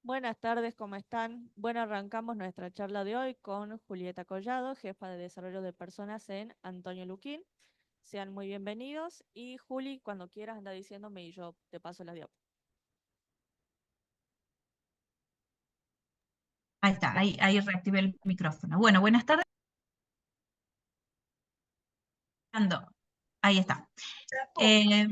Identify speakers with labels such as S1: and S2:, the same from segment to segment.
S1: Buenas tardes, ¿cómo están? Bueno, arrancamos nuestra charla de hoy con Julieta Collado, jefa de desarrollo de personas en Antonio Luquín. Sean muy bienvenidos y Juli, cuando quieras anda diciéndome y yo te paso la diapositiva.
S2: Ahí está, ahí reactivé el micrófono. Bueno, buenas tardes. Ando. Ahí está. Eh,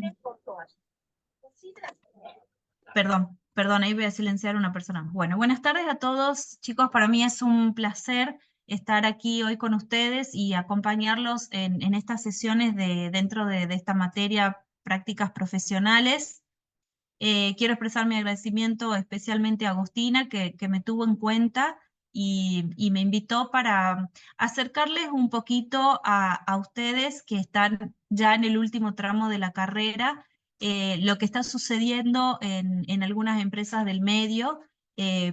S2: perdón, ahí voy a silenciar a una persona. Bueno, buenas tardes a todos, chicos. Para mí es un placer estar aquí hoy con ustedes y acompañarlos en estas sesiones dentro de esta materia, prácticas profesionales. Quiero expresar mi agradecimiento especialmente a Agustina, que me tuvo en cuenta y me invitó para acercarles un poquito a ustedes que están ya en el último tramo de la carrera, lo que está sucediendo en algunas empresas del medio.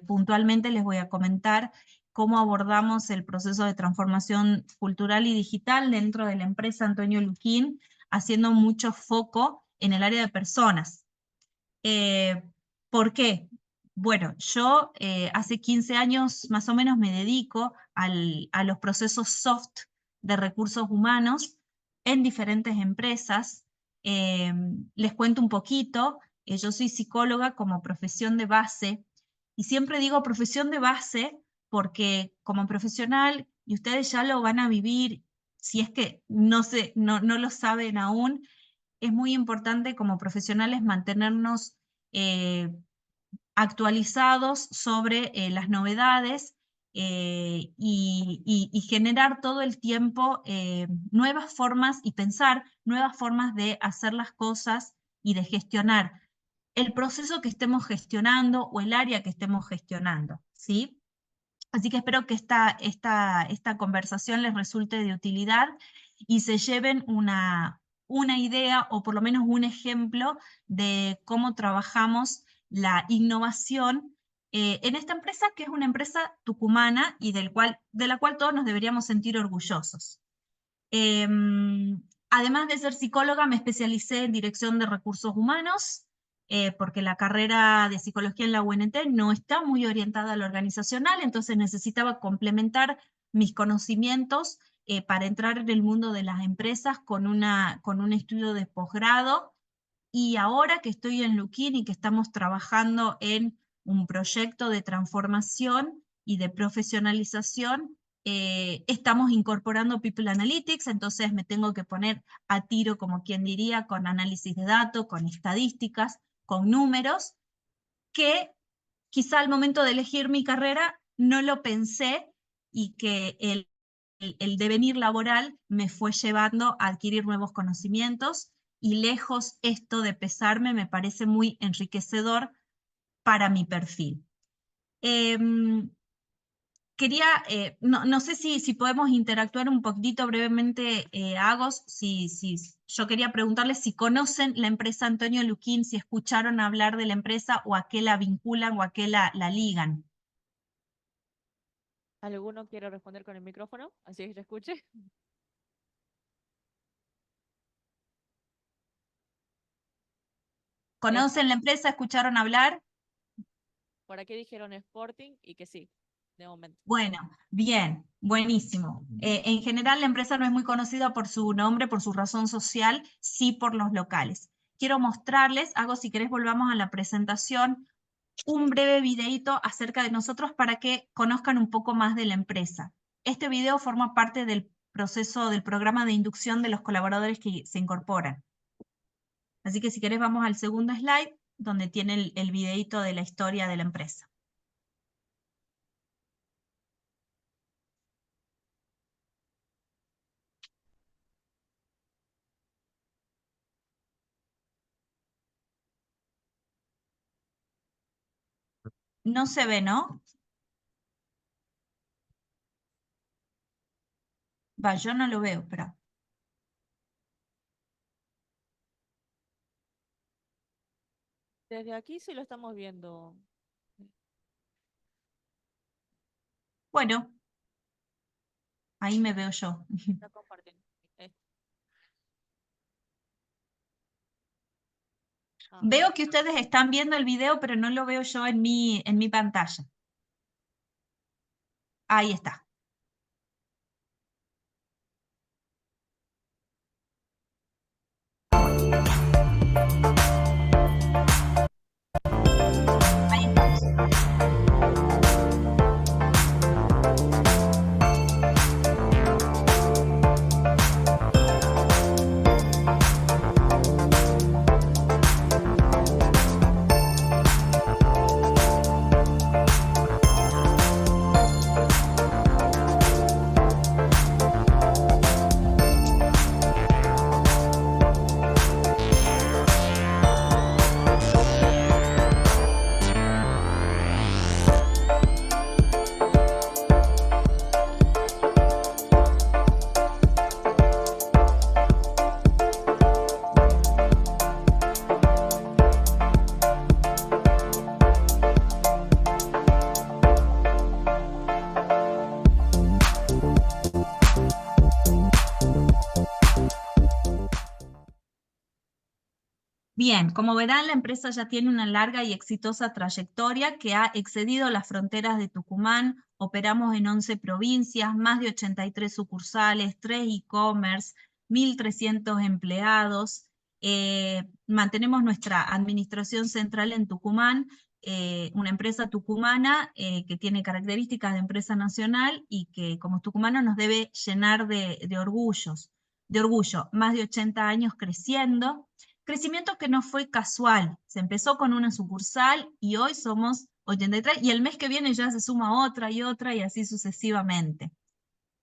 S2: Puntualmente les voy a comentar cómo abordamos el proceso de transformación cultural y digital dentro de la empresa Antonio Luquín, haciendo mucho foco en el área de personas. Eh, ¿Por qué? Bueno, yo hace 15 años más o menos me dedico a los procesos soft de recursos humanos en diferentes empresas. Eh, Les cuento un poquito. Yo soy psicóloga como profesión de base y siempre digo profesión de base porque como profesional, y ustedes ya lo van a vivir, si es que no lo saben aún, es muy importante como profesionales mantenernos eh, actualizados sobre las novedades, y generar todo el tiempo nuevas formas y pensar nuevas formas de hacer las cosas y de gestionar el proceso que estemos gestionando o el área que estemos gestionando, ¿sí? Así que espero que esta conversación les resulte de utilidad y se lleven una idea o por lo menos un ejemplo de cómo trabajamos la innovación en esta empresa, que es una empresa tucumana y de la cual todos nos deberíamos sentir orgullosos. Además de ser psicóloga, me especialicé en dirección de recursos humanos, porque la carrera de psicología en la UNT no está muy orientada a lo organizacional, entonces necesitaba complementar mis conocimientos para entrar en el mundo de las empresas con un estudio de posgrado. Y ahora que estoy en Luquín y que estamos trabajando en un proyecto de transformación y de profesionalización, estamos incorporando People Analytics, entonces me tengo que poner a tiro, como quien diría, con análisis de datos, con estadísticas, con números, que quizá al momento de elegir mi carrera no lo pensé y que el devenir laboral me fue llevando a adquirir nuevos conocimientos, y lejos esto de pesarme me parece muy enriquecedor para mi perfil. Eh, no sé si podemos interactuar un poquitito brevemente, Agos, yo quería preguntarles si conocen la empresa Antonio Luquín, si escucharon hablar de la empresa o a qué la vinculan o a qué la ligan.
S1: ¿Alguno quiere responder con el micrófono? Así que se escuche. Es,
S2: ¿Conocen la empresa? ¿Escucharon hablar?
S1: por aquí dijeron Sporting y que sí, de momento.
S2: Bueno, bien, buenísimo. En general, la empresa no es muy conocida por su nombre, por su razón social, sí por los locales. Quiero mostrarles, si querés volvamos a la presentación, un breve videito acerca de nosotros para que conozcan un poco más de la empresa. Este video forma parte del proceso del programa de inducción de los colaboradores que se incorporan. Así que si querés vamos al segundo slide, donde tiene el videito de la historia de la empresa. No se ve, ¿no? Va, yo no lo veo, pero...
S1: Desde aquí sí lo estamos viendo.
S2: Bueno, ahí me veo yo.
S1: Está compartiendo. Eh,
S2: Veo que ustedes están viendo el video, pero no lo veo yo en mi pantalla. Ahí está. Ahí estamos. Bien, como verán, la empresa ya tiene una larga y exitosa trayectoria que ha excedido las fronteras de Tucumán. Operamos en 11 provincias, más de 83 sucursales, 3 e-commerce, 1.300 empleados. Mantenemos nuestra administración central en Tucumán, una empresa tucumana que tiene características de empresa nacional y que como tucumano nos debe llenar de orgullo. Más de 80 años creciendo. Crecimiento que no fue casual, se empezó con una sucursal y hoy somos 83 y el mes que viene ya se suma otra y así sucesivamente.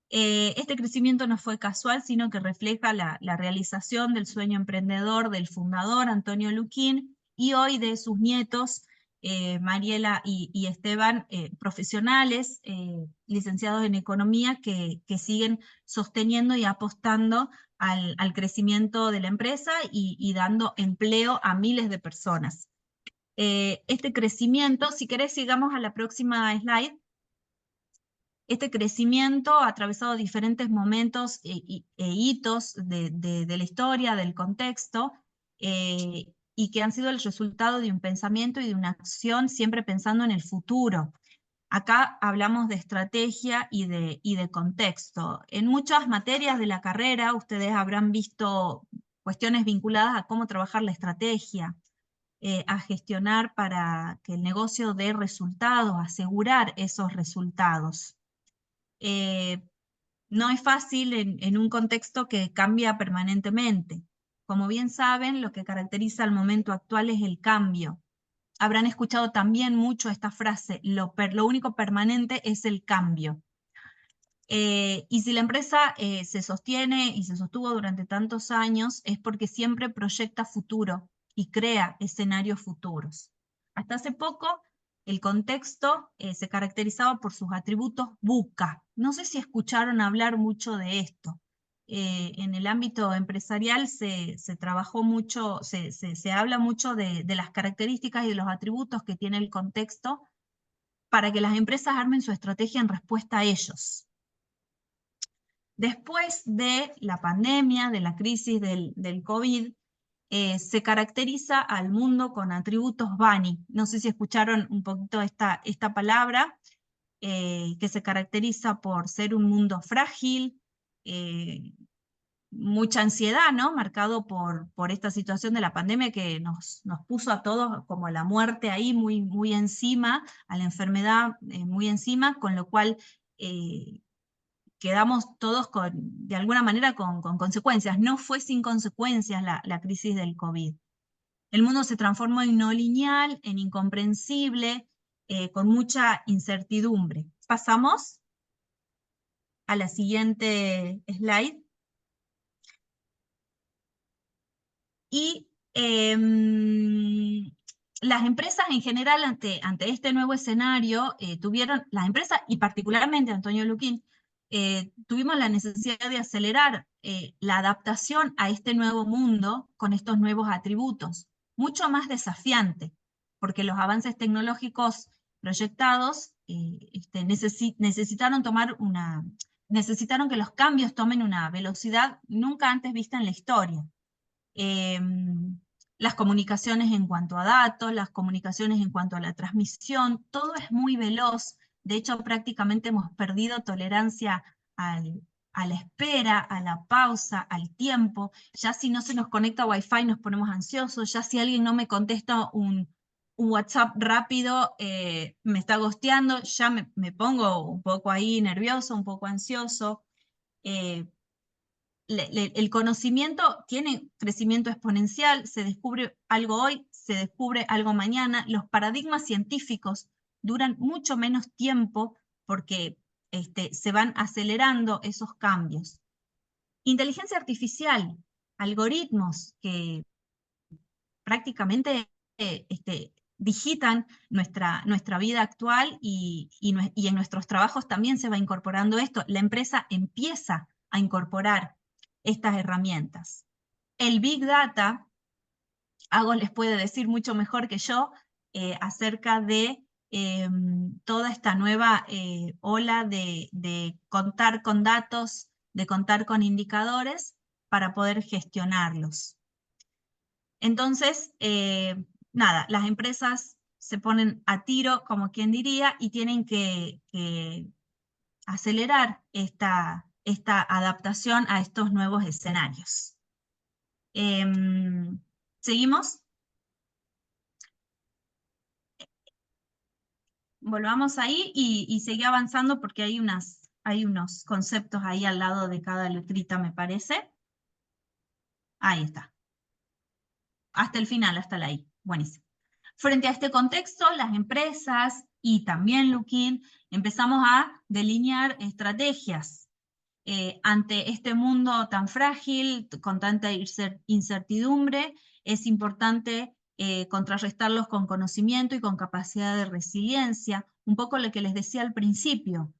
S2: Este crecimiento no fue casual, sino que refleja la realización del sueño emprendedor del fundador Antonio Luquín y hoy de sus nietos Mariela y Esteban, profesionales, licenciados en economía que siguen sosteniendo y apostando al crecimiento de la empresa y dando empleo a miles de personas. Este crecimiento, si querés sigamos a la próxima slide, este crecimiento ha atravesado diferentes momentos e hitos de la historia, del contexto, y que han sido el resultado de un pensamiento y de una acción siempre pensando en el futuro. Acá hablamos de estrategia y de contexto. En muchas materias de la carrera ustedes habrán visto cuestiones vinculadas a cómo trabajar la estrategia, a gestionar para que el negocio dé resultados, asegurar esos resultados. No es fácil en un contexto que cambia permanentemente. Como bien saben, lo que caracteriza al momento actual es el cambio. Habrán escuchado también mucho esta frase, lo único permanente es el cambio. Y si la empresa se sostiene y se sostuvo durante tantos años, es porque siempre proyecta futuro y crea escenarios futuros. Hasta hace poco, el contexto se caracterizaba por sus atributos VUCA. No sé si escucharon hablar mucho de esto. En el ámbito empresarial se trabajó mucho, se habla mucho de las características y de los atributos que tiene el contexto para que las empresas armen su estrategia en respuesta a ellos. Después de la pandemia, de la crisis del COVID, se caracteriza al mundo con atributos BANI. No sé si escucharon un poquito esta palabra, que se caracteriza por ser un mundo frágil, mucha ansiedad, ¿no? Marcado por esta situación de la pandemia que nos puso a todos como la muerte ahí muy encima, a la enfermedad muy encima, con lo cual quedamos todos de alguna manera con consecuencias. No fue sin consecuencias la crisis del COVID. El mundo se transformó en no lineal, en incomprensible, con mucha incertidumbre. Pasamos a la siguiente slide. Y las empresas en general ante este nuevo escenario las empresas y particularmente Antonio Luquín, tuvimos la necesidad de acelerar la adaptación a este nuevo mundo con estos nuevos atributos, mucho más desafiante, porque los avances tecnológicos proyectados necesitaron que los cambios tomen una velocidad nunca antes vista en la historia. las comunicaciones en cuanto a datos, las comunicaciones en cuanto a la transmisión, todo es muy veloz. De hecho, prácticamente hemos perdido tolerancia a la espera, a la pausa, al tiempo. Ya si no se nos conecta Wi-Fi nos ponemos ansiosos, ya si alguien no me contesta un WhatsApp rápido, me está ghosteando, ya me pongo un poco ahí nervioso, un poco ansioso. El conocimiento tiene crecimiento exponencial, se descubre algo hoy, se descubre algo mañana. Los paradigmas científicos duran mucho menos tiempo porque se van acelerando esos cambios. Inteligencia artificial, algoritmos que prácticamente digitan nuestra vida actual y en nuestros trabajos también se va incorporando esto. La empresa empieza a incorporar estas herramientas. El Big Data, Agos les puede decir mucho mejor que yo acerca de toda esta nueva ola de contar con datos, de contar con indicadores para poder gestionarlos. Entonces, nada, las empresas se ponen a tiro, como quien diría, y tienen que acelerar esta adaptación a estos nuevos escenarios. ¿Seguimos? Volvamos ahí y seguí avanzando porque hay unos conceptos ahí al lado de cada letrita, me parece. Ahí está. Hasta el final, hasta la I. Buenísimo. Frente a este contexto, las empresas y también Lukin empezamos a delinear estrategias ante este mundo tan frágil, con tanta incertidumbre. Es importante contrarrestarlos con conocimiento y con capacidad de resiliencia. Un poco lo que les decía al principio.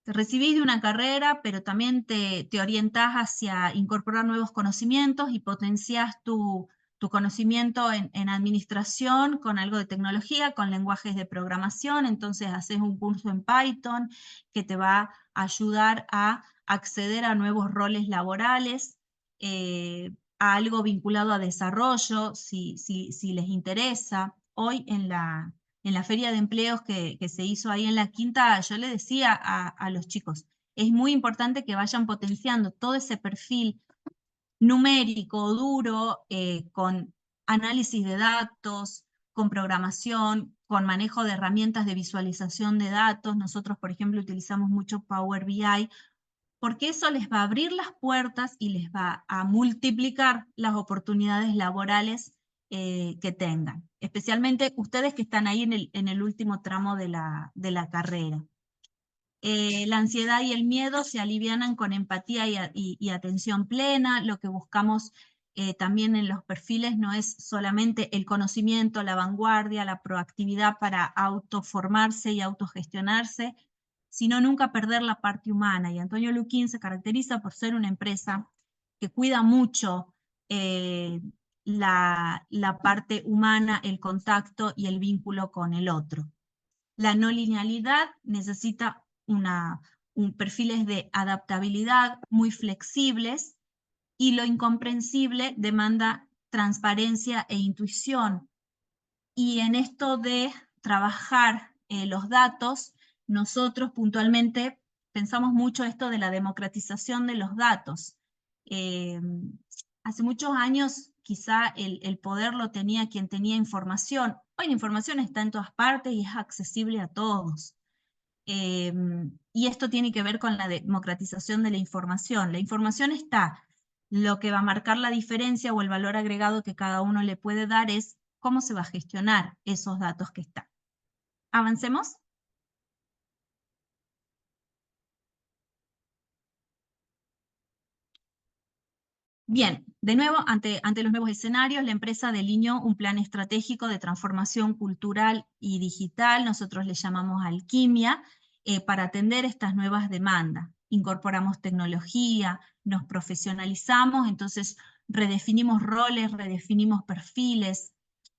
S2: Te recibís de una carrera, pero también te orientás hacia incorporar nuevos conocimientos y potenciás tu conocimiento en administración con algo de tecnología, con lenguajes de programación. Entonces haces un curso en Python que te va a ayudar a acceder a nuevos roles laborales, a algo vinculado a desarrollo, si les interesa. Hoy en la feria de empleos que se hizo ahí en la Quinta, yo le decía a los chicos, es muy importante que vayan potenciando todo ese perfil numérico, duro, con análisis de datos, con programación, con manejo de herramientas de visualización de datos. Nosotros, por ejemplo, utilizamos mucho Power BI, porque eso les va a abrir las puertas y les va a multiplicar las oportunidades laborales que tengan, especialmente ustedes que están ahí en el último tramo de la carrera. La ansiedad y el miedo se alivianan con empatía y atención plena. Lo que buscamos también en los perfiles no es solamente el conocimiento, la vanguardia, la proactividad para autoformarse y autogestionarse, sino nunca perder la parte humana. Y Antonio Lukin se caracteriza por ser una empresa que cuida mucho la parte humana, el contacto y el vínculo con el otro. La no linealidad necesita perfiles de adaptabilidad muy flexibles, y lo incomprensible demanda transparencia e intuición. Y en esto de trabajar los datos, nosotros puntualmente pensamos mucho esto de la democratización de los datos. Hace muchos años quizá el poder lo tenía quien tenía información. Hoy la información está en todas partes y es accesible a todos. Y esto tiene que ver con la democratización de la información. La información está. Lo que va a marcar la diferencia o el valor agregado que cada uno le puede dar es cómo se va a gestionar esos datos que están. ¿Avancemos? Bien, de nuevo, ante los nuevos escenarios, la empresa delineó un plan estratégico de transformación cultural y digital, nosotros le llamamos Alquimia, para atender estas nuevas demandas. Incorporamos tecnología, nos profesionalizamos, entonces redefinimos roles, redefinimos perfiles,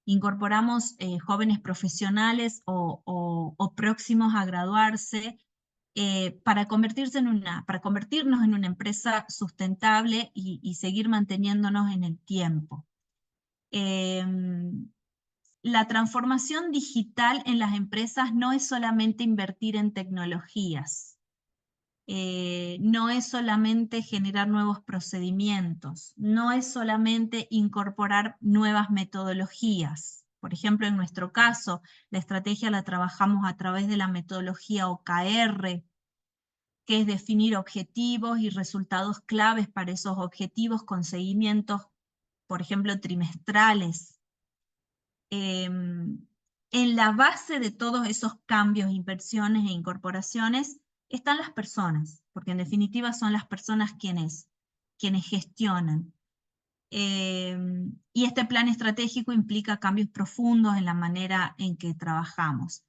S2: incorporamos jóvenes profesionales o próximos a graduarse, para convertirnos en una empresa sustentable y seguir manteniéndonos en el tiempo. La transformación digital en las empresas no es solamente invertir en tecnologías, no es solamente generar nuevos procedimientos, no es solamente incorporar nuevas metodologías. Por ejemplo, en nuestro caso, la estrategia la trabajamos a través de la metodología OKR, que es definir objetivos y resultados claves para esos objetivos con seguimientos, por ejemplo, trimestrales. En la base de todos esos cambios, inversiones e incorporaciones están las personas, porque en definitiva son las personas quienes gestionan. Y este plan estratégico implica cambios profundos en la manera en que trabajamos,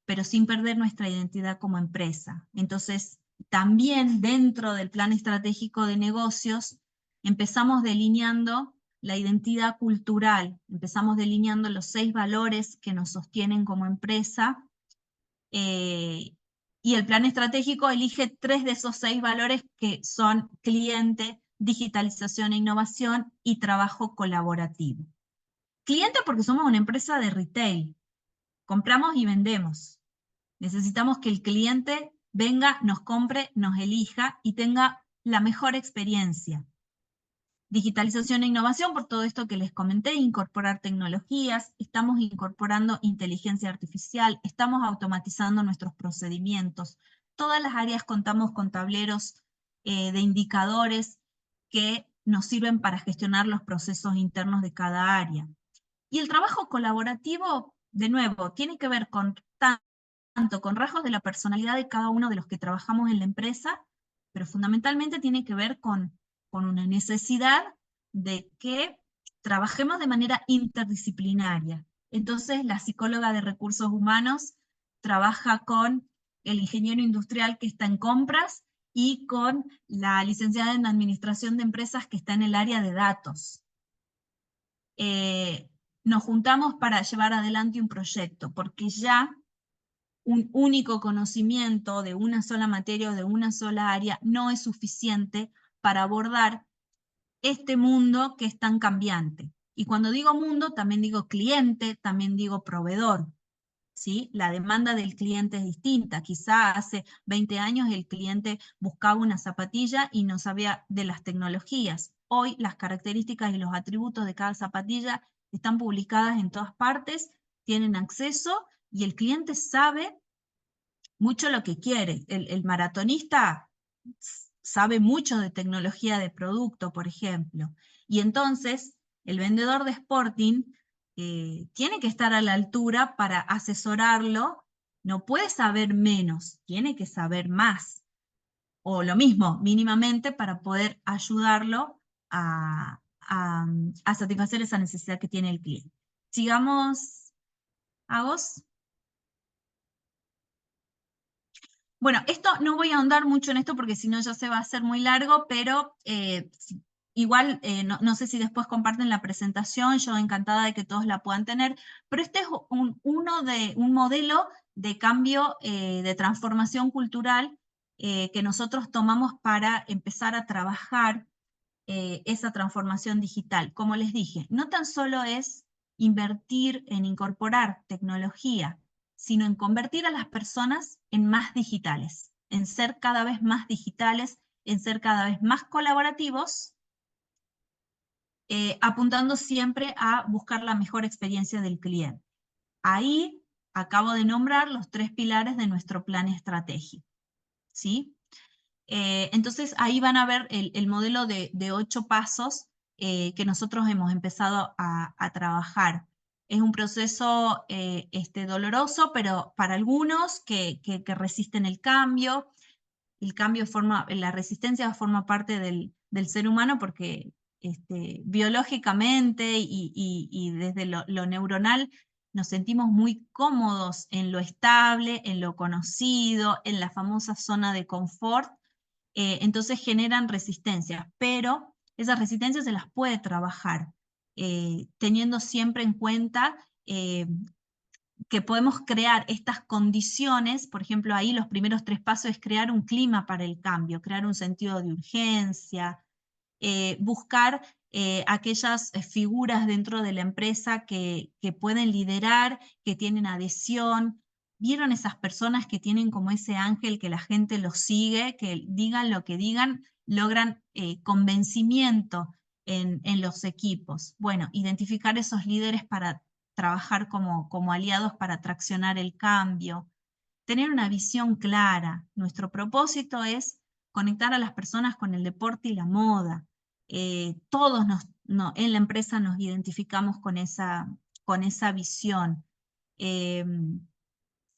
S2: pero sin perder nuestra identidad como empresa. Entonces, también dentro del plan estratégico de negocios, empezamos delineando la identidad cultural, empezamos delineando los 6 valores que nos sostienen como empresa, y el plan estratégico elige 3 de esos 6 valores que son cliente, digitalización e innovación y trabajo colaborativo. Cliente porque somos una empresa de retail, compramos y vendemos. Necesitamos que el cliente venga, nos compre, nos elija y tenga la mejor experiencia. Digitalización e innovación, por todo esto que les comenté, incorporar tecnologías, estamos incorporando inteligencia artificial, estamos automatizando nuestros procedimientos. Todas las áreas contamos con tableros de indicadores que nos sirven para gestionar los procesos internos de cada área. Y el trabajo colaborativo, de nuevo, tiene que ver con tanto con rasgos de la personalidad de cada uno de los que trabajamos en la empresa, pero fundamentalmente tiene que ver con una necesidad de que trabajemos de manera interdisciplinaria. Entonces, la psicóloga de recursos humanos trabaja con el ingeniero industrial que está en compras y con la licenciada en administración de empresas que está en el área de datos. Nos juntamos para llevar adelante un proyecto, porque ya un único conocimiento de una sola materia o de una sola área no es suficiente para abordar este mundo que es tan cambiante. Y cuando digo mundo, también digo cliente, también digo proveedor, ¿sí? La demanda del cliente es distinta. Quizá hace 20 años el cliente buscaba una zapatilla y no sabía de las tecnologías. Hoy las características y los atributos de cada zapatilla están publicadas en todas partes, tienen acceso y el cliente sabe mucho lo que quiere. El maratonista sabe mucho de tecnología de producto, por ejemplo. Y entonces, el vendedor de Sporting tiene que estar a la altura para asesorarlo. No puede saber menos, tiene que saber más. O lo mismo, mínimamente, para poder ayudarlo a satisfacer esa necesidad que tiene el cliente. Sigamos, Agos. Bueno, esto no voy a ahondar mucho en esto porque si no ya se va a hacer muy largo, pero igual no sé si después comparten la presentación, yo encantada de que todos la puedan tener, pero este es un modelo de cambio, de transformación cultural que nosotros tomamos para empezar a trabajar esa transformación digital. Como les dije, no tan solo es invertir en incorporar tecnología, sino en convertir a las personas en más digitales, en ser cada vez más digitales, en ser cada vez más colaborativos, apuntando siempre a buscar la mejor experiencia del cliente. Ahí acabo de nombrar los 3 pilares de nuestro plan estratégico, ¿sí? Entonces ahí van a ver el modelo de 8 pasos que nosotros hemos empezado a trabajar. Es un proceso doloroso, pero para algunos que resisten el cambio. La resistencia forma parte del ser humano porque biológicamente y desde lo neuronal nos sentimos muy cómodos en lo estable, en lo conocido, en la famosa zona de confort. Entonces generan resistencias, pero esas resistencias se las puede trabajar, teniendo siempre en cuenta que podemos crear estas condiciones. Por ejemplo, ahí los primeros 3 pasos es crear un clima para el cambio, crear un sentido de urgencia, buscar aquellas figuras dentro de la empresa que pueden liderar, que tienen adhesión. ¿Vieron esas personas que tienen como ese ángel que la gente los sigue, que digan lo que digan, logran convencimiento en los equipos? Bueno, identificar esos líderes para trabajar como aliados para traccionar el cambio. Tener una visión clara. Nuestro propósito es conectar a las personas con el deporte y la moda. Todos en la empresa nos identificamos con esa visión.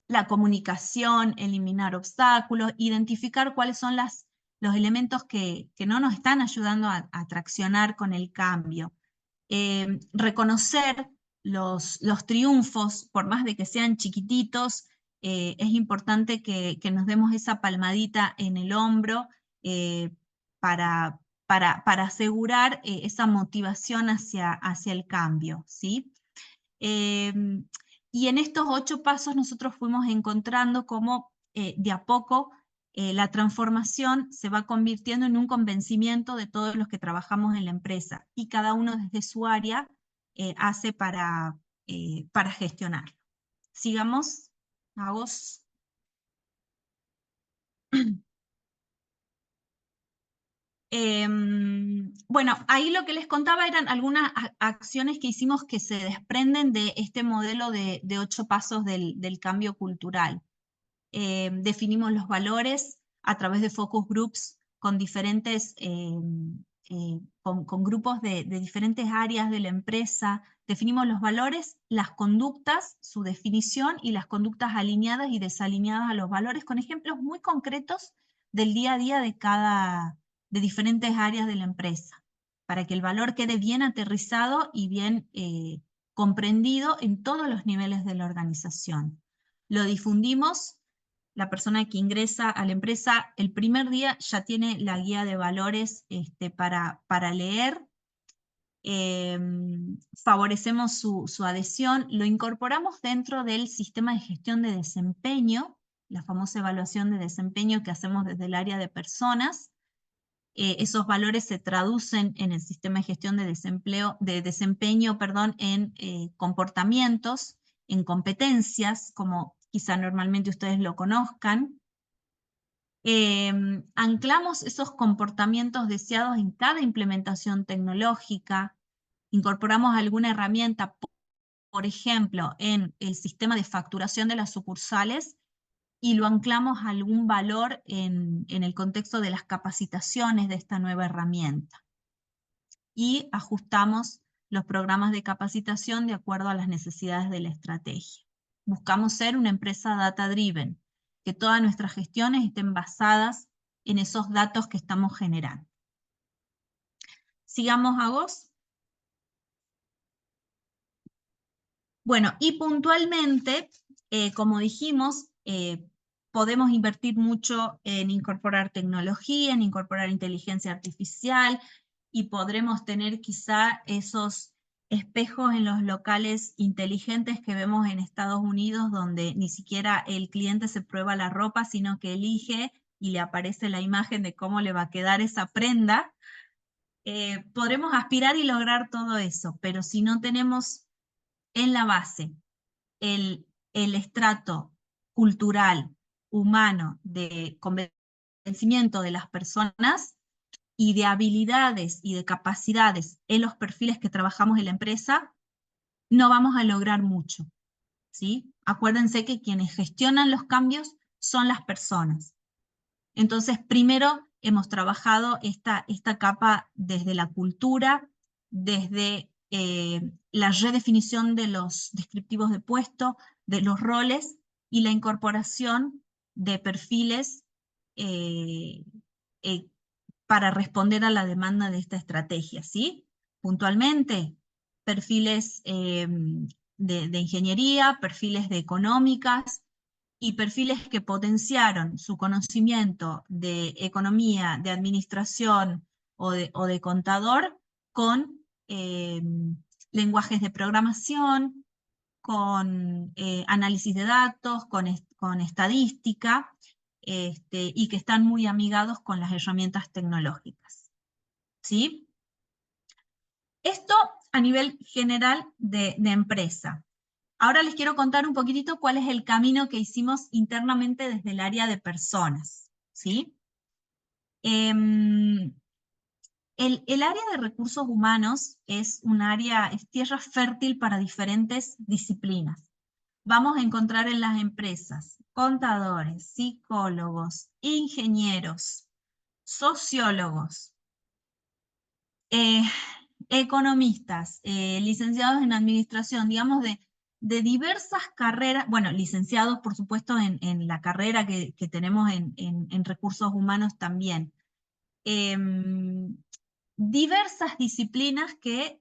S2: La comunicación, eliminar obstáculos, identificar cuáles son los elementos que no nos están ayudando a traccionar con el cambio. Reconocer los triunfos, por más de que sean chiquititos, es importante que nos demos esa palmadita en el hombro para asegurar esa motivación hacia el cambio, ¿sí? Y en estos 8 pasos nosotros fuimos encontrando cómo de a poco la transformación se va convirtiendo en un convencimiento de todos los que trabajamos en la empresa y cada uno desde su área hace para gestionar. Sigamos, a vos. Bueno, ahí lo que les contaba eran algunas acciones que hicimos que se desprenden de este modelo de 8 pasos del cambio cultural. Definimos los valores a través de focus groups con diferentes, con grupos de diferentes áreas de la empresa. Definimos los valores, las conductas, su definición y las conductas alineadas y desalineadas a los valores con ejemplos muy concretos del día a día de diferentes áreas de la empresa, para que el valor quede bien aterrizado y bien comprendido en todos los niveles de la organización. Lo difundimos. La persona que ingresa a la empresa el primer día ya tiene la guía de valores para leer. Favorecemos su adhesión, lo incorporamos dentro del sistema de gestión de desempeño, la famosa evaluación de desempeño que hacemos desde el área de personas. Esos valores se traducen en el sistema de gestión de desempeño, en comportamientos, en competencias, como quizá normalmente ustedes lo conozcan. Anclamos esos comportamientos deseados en cada implementación tecnológica, incorporamos alguna herramienta, por ejemplo, en el sistema de facturación de las sucursales, y lo anclamos a algún valor en el contexto de las capacitaciones de esta nueva herramienta. Y ajustamos los programas de capacitación de acuerdo a las necesidades de la estrategia. Buscamos ser una empresa data-driven, que todas nuestras gestiones estén basadas en esos datos que estamos generando. Sigamos a vos. Bueno, y puntualmente, como dijimos, podemos invertir mucho en incorporar tecnología, en incorporar inteligencia artificial, y podremos tener quizá esos espejos en los locales inteligentes que vemos en Estados Unidos, donde ni siquiera el cliente se prueba la ropa, sino que elige y le aparece la imagen de cómo le va a quedar esa prenda. Podremos aspirar y lograr todo eso, pero si no tenemos en la base el estrato cultural, humano, de convencimiento de las personas y de habilidades y de capacidades en los perfiles que trabajamos en la empresa, no vamos a lograr mucho, ¿sí? Acuérdense que quienes gestionan los cambios son las personas. Entonces, primero hemos trabajado esta capa desde la cultura, desde la redefinición de los descriptivos de puesto, de los roles y la incorporación de perfiles eh, eh, para responder a la demanda de esta estrategia, ¿sí? Puntualmente, perfiles de ingeniería, perfiles de económicas, y perfiles que potenciaron su conocimiento de economía, de administración o de contador con lenguajes de programación, con análisis de datos, con estadística, y que están muy amigados con las herramientas tecnológicas. ¿Sí? Esto a nivel general de empresa. Ahora les quiero contar un poquitito cuál es el camino que hicimos internamente desde el área de personas, ¿sí? El área de recursos humanos es tierra fértil para diferentes disciplinas. Vamos a encontrar en las empresas contadores, psicólogos, ingenieros, sociólogos, economistas, licenciados en administración, digamos de diversas carreras, bueno, licenciados por supuesto en la carrera que tenemos en recursos humanos también. Diversas disciplinas que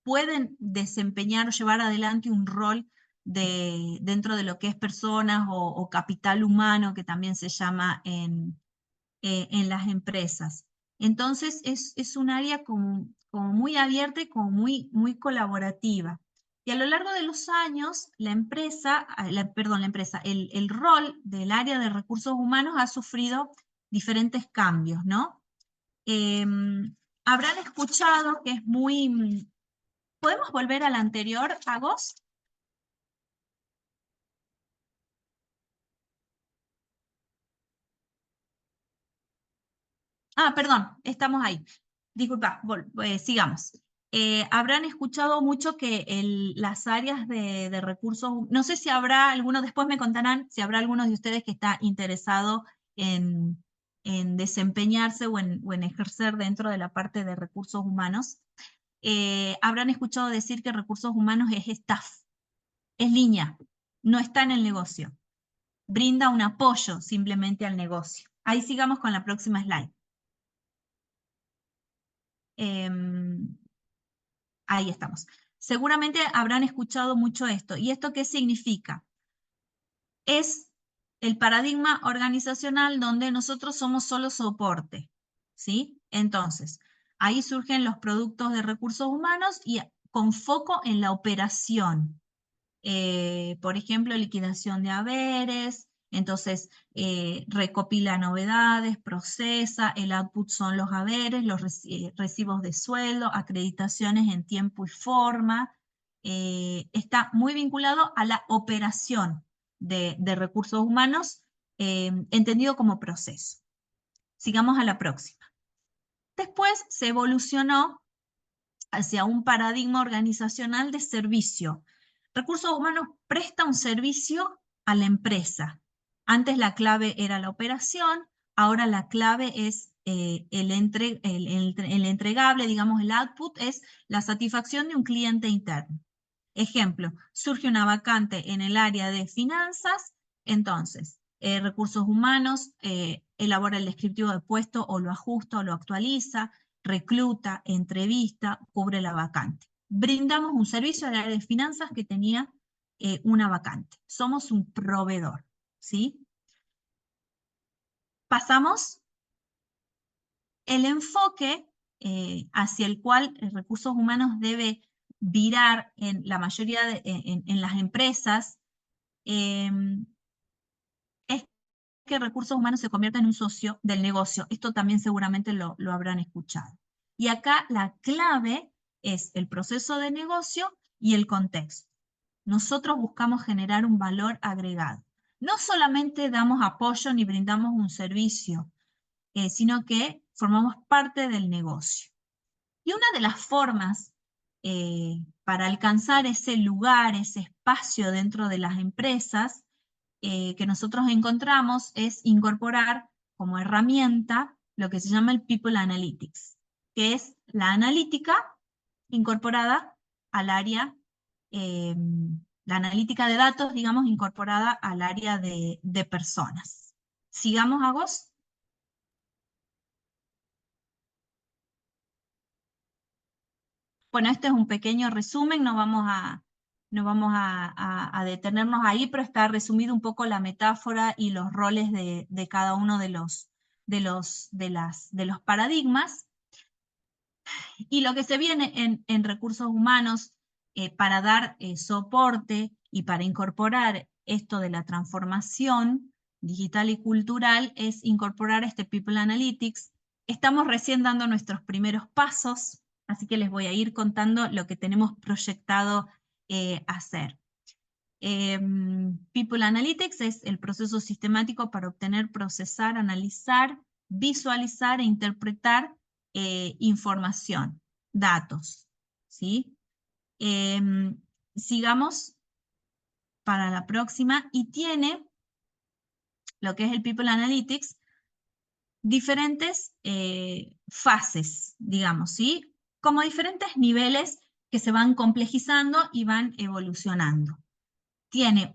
S2: pueden desempeñar o llevar adelante un rol dentro de lo que es personas o capital humano, que también se llama en las empresas. Entonces es un área como muy abierta y como muy colaborativa. Y a lo largo de los años, el rol del área de recursos humanos ha sufrido diferentes cambios, ¿no? Habrán escuchado que es muy... ¿Podemos volver al anterior, Agos? Ah, perdón, estamos ahí. Disculpa, sigamos. Habrán escuchado mucho que las áreas de recursos, no sé si habrá alguno, después me contarán si habrá alguno de ustedes que está interesado en desempeñarse o en ejercer dentro de la parte de recursos humanos. Habrán escuchado decir que recursos humanos es staff, es línea, no está en el negocio. Brinda un apoyo simplemente al negocio. Ahí sigamos con la próxima slide. Ahí estamos. Seguramente habrán escuchado mucho esto. ¿Y esto qué significa? Es el paradigma organizacional donde nosotros somos solo soporte, ¿sí? Entonces, ahí surgen los productos de recursos humanos y con foco en la operación. Por ejemplo, liquidación de haberes, entonces recopila novedades, procesa, el output son los haberes, los recibos de sueldo, acreditaciones en tiempo y forma, está muy vinculado a la operación de recursos humanos, entendido como proceso. Sigamos a la próxima. Después se evolucionó hacia un paradigma organizacional de servicio. Recursos humanos presta un servicio a la empresa. Antes la clave era la operación, ahora la clave es el entregable, digamos el output, es la satisfacción de un cliente interno. Ejemplo, surge una vacante en el área de finanzas, entonces recursos humanos elabora el descriptivo de puesto o lo ajusta o lo actualiza, recluta, entrevista, cubre la vacante. Brindamos un servicio al área de finanzas que tenía una vacante. Somos un proveedor, ¿sí? Pasamos el enfoque hacia el cual recursos humanos debe virar en la mayoría en las empresas, es que recursos humanos se convierta en un socio del negocio. Esto también seguramente lo habrán escuchado. Y acá la clave es el proceso de negocio y el contexto. Nosotros buscamos generar un valor agregado. No solamente damos apoyo ni brindamos un servicio, sino que formamos parte del negocio. Y una de las formas para alcanzar ese lugar, ese espacio dentro de las empresas que nosotros encontramos es incorporar como herramienta lo que se llama el People Analytics, que es la analítica incorporada al área, la analítica de datos, digamos, incorporada al área de personas. Sigamos, Agos. Bueno, este es un pequeño resumen, no vamos a detenernos ahí, pero está resumido un poco la metáfora y los roles de cada uno de los paradigmas. Y lo que se viene en recursos humanos para dar soporte y para incorporar esto de la transformación digital y cultural es incorporar este People Analytics. Estamos recién dando nuestros primeros pasos. Así que les voy a ir contando lo que tenemos proyectado hacer. People Analytics es el proceso sistemático para obtener, procesar, analizar, visualizar e interpretar información, datos, ¿sí? Sigamos para la próxima, y tiene lo que es el People Analytics, diferentes fases, digamos, ¿sí? Como diferentes niveles que se van complejizando y van evolucionando. Tiene,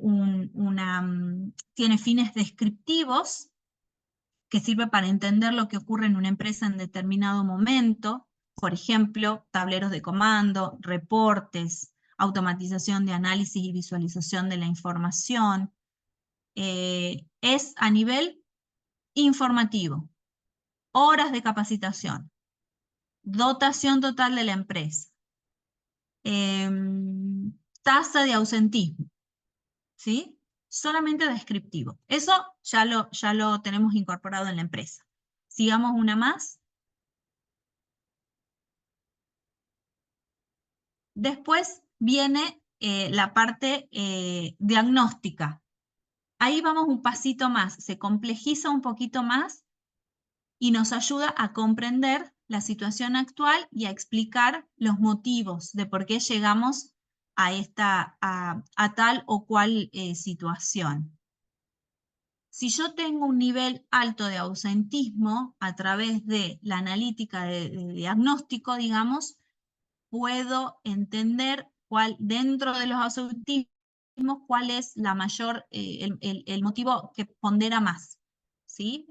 S2: tiene fines descriptivos, que sirve para entender lo que ocurre en una empresa en determinado momento, por ejemplo, tableros de comando, reportes, automatización de análisis y visualización de la información. Es a nivel informativo, horas de capacitación, dotación total de la empresa, tasa de ausentismo, ¿sí? Solamente descriptivo. Eso ya lo tenemos incorporado en la empresa. Sigamos una más. Después viene la parte diagnóstica. Ahí vamos un pasito más, se complejiza un poquito más y nos ayuda a comprender la situación actual y a explicar los motivos de por qué llegamos a tal o cual situación. Si yo tengo un nivel alto de ausentismo a través de la analítica de diagnóstico, digamos, puedo entender dentro de los ausentismos cuál es la mayor, el motivo que pondera más, ¿sí?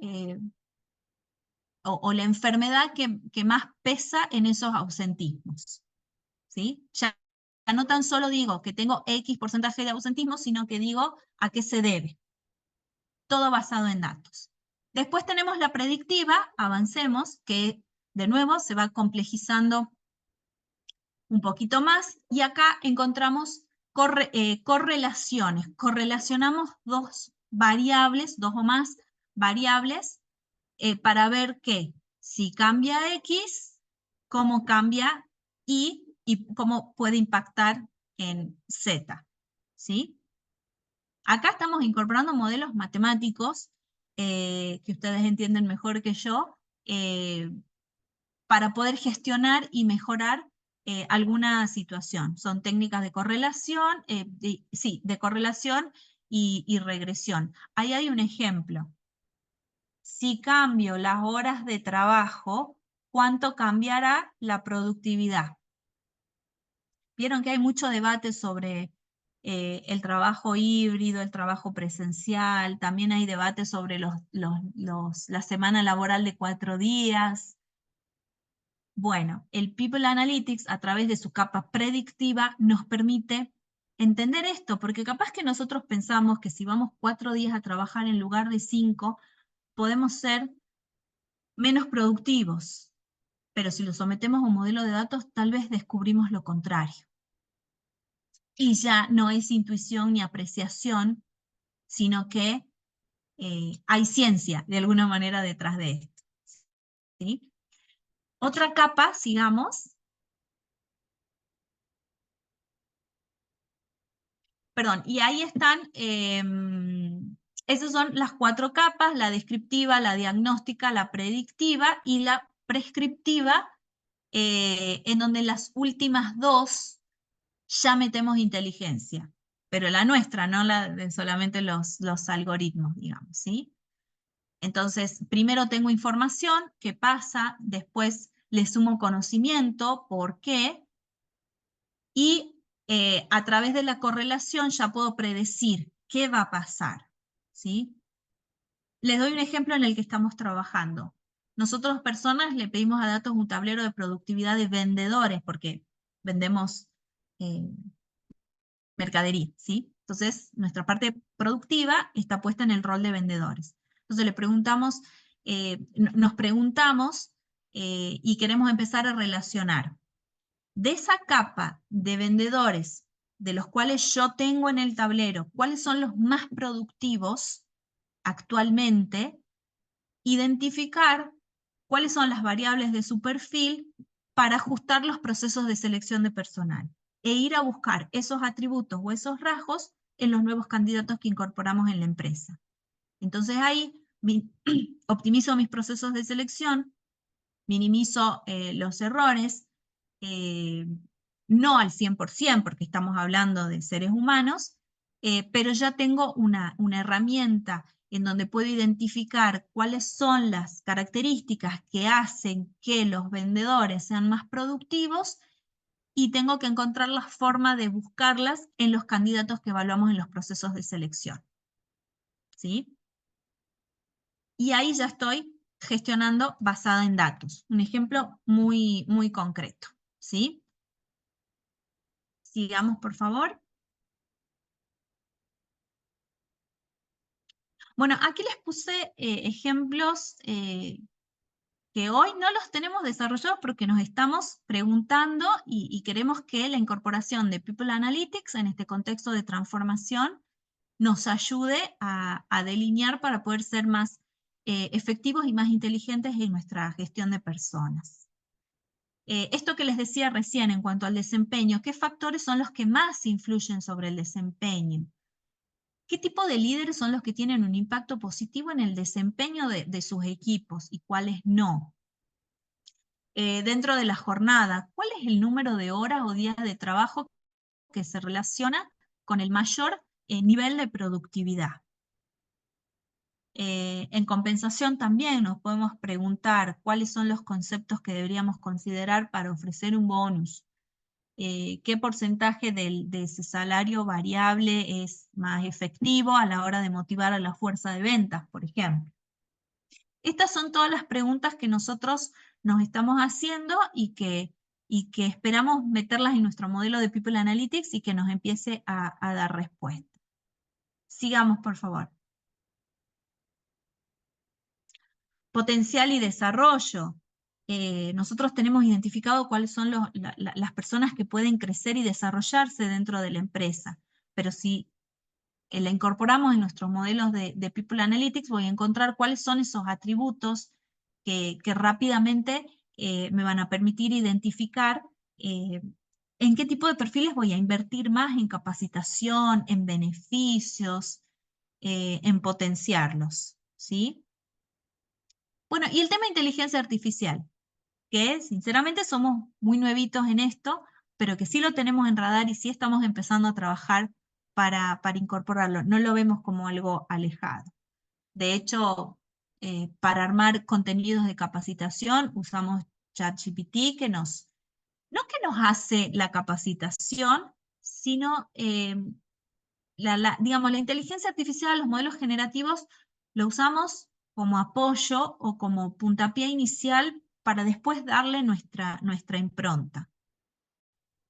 S2: O la enfermedad que más pesa en esos ausentismos, ¿sí? Ya no tan solo digo que tengo X porcentaje de ausentismo, sino que digo a qué se debe. Todo basado en datos. Después tenemos la predictiva, avancemos, que de nuevo se va complejizando un poquito más, y acá encontramos correlaciones. Correlacionamos dos variables, dos o más variables, para ver que si cambia X, cómo cambia y cómo puede impactar en Z, ¿sí? Acá estamos incorporando modelos matemáticos que ustedes entienden mejor que yo, para poder gestionar y mejorar alguna situación. Son técnicas de correlación, de correlación y regresión. Ahí hay un ejemplo. Si cambio las horas de trabajo, ¿cuánto cambiará la productividad? Vieron que hay mucho debate sobre el trabajo híbrido, el trabajo presencial, también hay debate sobre la semana laboral de 4 días. Bueno, el People Analytics, a través de su capa predictiva, nos permite entender esto, porque capaz que nosotros pensamos que si vamos 4 días a trabajar en lugar de 5, podemos ser menos productivos, pero si lo sometemos a un modelo de datos, tal vez descubrimos lo contrario. Y ya no es intuición ni apreciación, sino que hay ciencia de alguna manera detrás de esto, ¿sí? Otra capa, sigamos. Perdón, y ahí están, esas son las 4 capas: la descriptiva, la diagnóstica, la predictiva y la prescriptiva, en donde las últimas 2 ya metemos inteligencia, pero la nuestra, no la de solamente los algoritmos, digamos, ¿sí? Entonces, primero tengo información, ¿qué pasa? Después le sumo conocimiento, ¿por qué? Y a través de la correlación ya puedo predecir qué va a pasar, ¿sí? Les doy un ejemplo en el que estamos trabajando. Nosotros, personas, le pedimos a datos un tablero de productividad de vendedores, porque vendemos mercadería, ¿sí? Entonces, nuestra parte productiva está puesta en el rol de vendedores. Entonces, nos preguntamos y queremos empezar a relacionar. De esa capa de vendedores de los cuales yo tengo en el tablero, ¿cuáles son los más productivos actualmente? Identificar cuáles son las variables de su perfil para ajustar los procesos de selección de personal e ir a buscar esos atributos o esos rasgos en los nuevos candidatos que incorporamos en la empresa. Entonces ahí optimizo mis procesos de selección, minimizo los errores, no al 100% porque estamos hablando de seres humanos, pero ya tengo una herramienta en donde puedo identificar cuáles son las características que hacen que los vendedores sean más productivos y tengo que encontrar la forma de buscarlas en los candidatos que evaluamos en los procesos de selección. ¿Sí? Y ahí ya estoy gestionando basada en datos. Un ejemplo muy, muy concreto. ¿Sí? Sigamos, por favor. Bueno, aquí les puse ejemplos que hoy no los tenemos desarrollados porque nos estamos preguntando y queremos que la incorporación de People Analytics en este contexto de transformación nos ayude a delinear para poder ser más efectivos y más inteligentes en nuestra gestión de personas. Esto que les decía recién en cuanto al desempeño, ¿qué factores son los que más influyen sobre el desempeño? ¿Qué tipo de líderes son los que tienen un impacto positivo en el desempeño de sus equipos y cuáles no? Dentro de la jornada, ¿cuál es el número de horas o días de trabajo que se relaciona con el mayor nivel de productividad? En compensación también nos podemos preguntar cuáles son los conceptos que deberíamos considerar para ofrecer un bonus. ¿Qué porcentaje de ese salario variable es más efectivo a la hora de motivar a la fuerza de ventas, por ejemplo? Estas son todas las preguntas que nosotros nos estamos haciendo y que esperamos meterlas en nuestro modelo de People Analytics y que nos empiece a dar respuesta. Sigamos, por favor. Potencial y desarrollo. Nosotros tenemos identificado cuáles son las personas que pueden crecer y desarrollarse dentro de la empresa, pero si la incorporamos en nuestros modelos de People Analytics, voy a encontrar cuáles son esos atributos que rápidamente me van a permitir identificar en qué tipo de perfiles voy a invertir más en capacitación, en beneficios, en potenciarlos, ¿sí? Bueno, y el tema de inteligencia artificial, que sinceramente somos muy nuevitos en esto, pero que sí lo tenemos en radar y sí estamos empezando a trabajar para incorporarlo. No lo vemos como algo alejado. De hecho, para armar contenidos de capacitación usamos ChatGPT no que nos hace la capacitación, sino digamos, la inteligencia artificial, los modelos generativos, lo usamos como apoyo o como puntapié inicial para después darle nuestra impronta.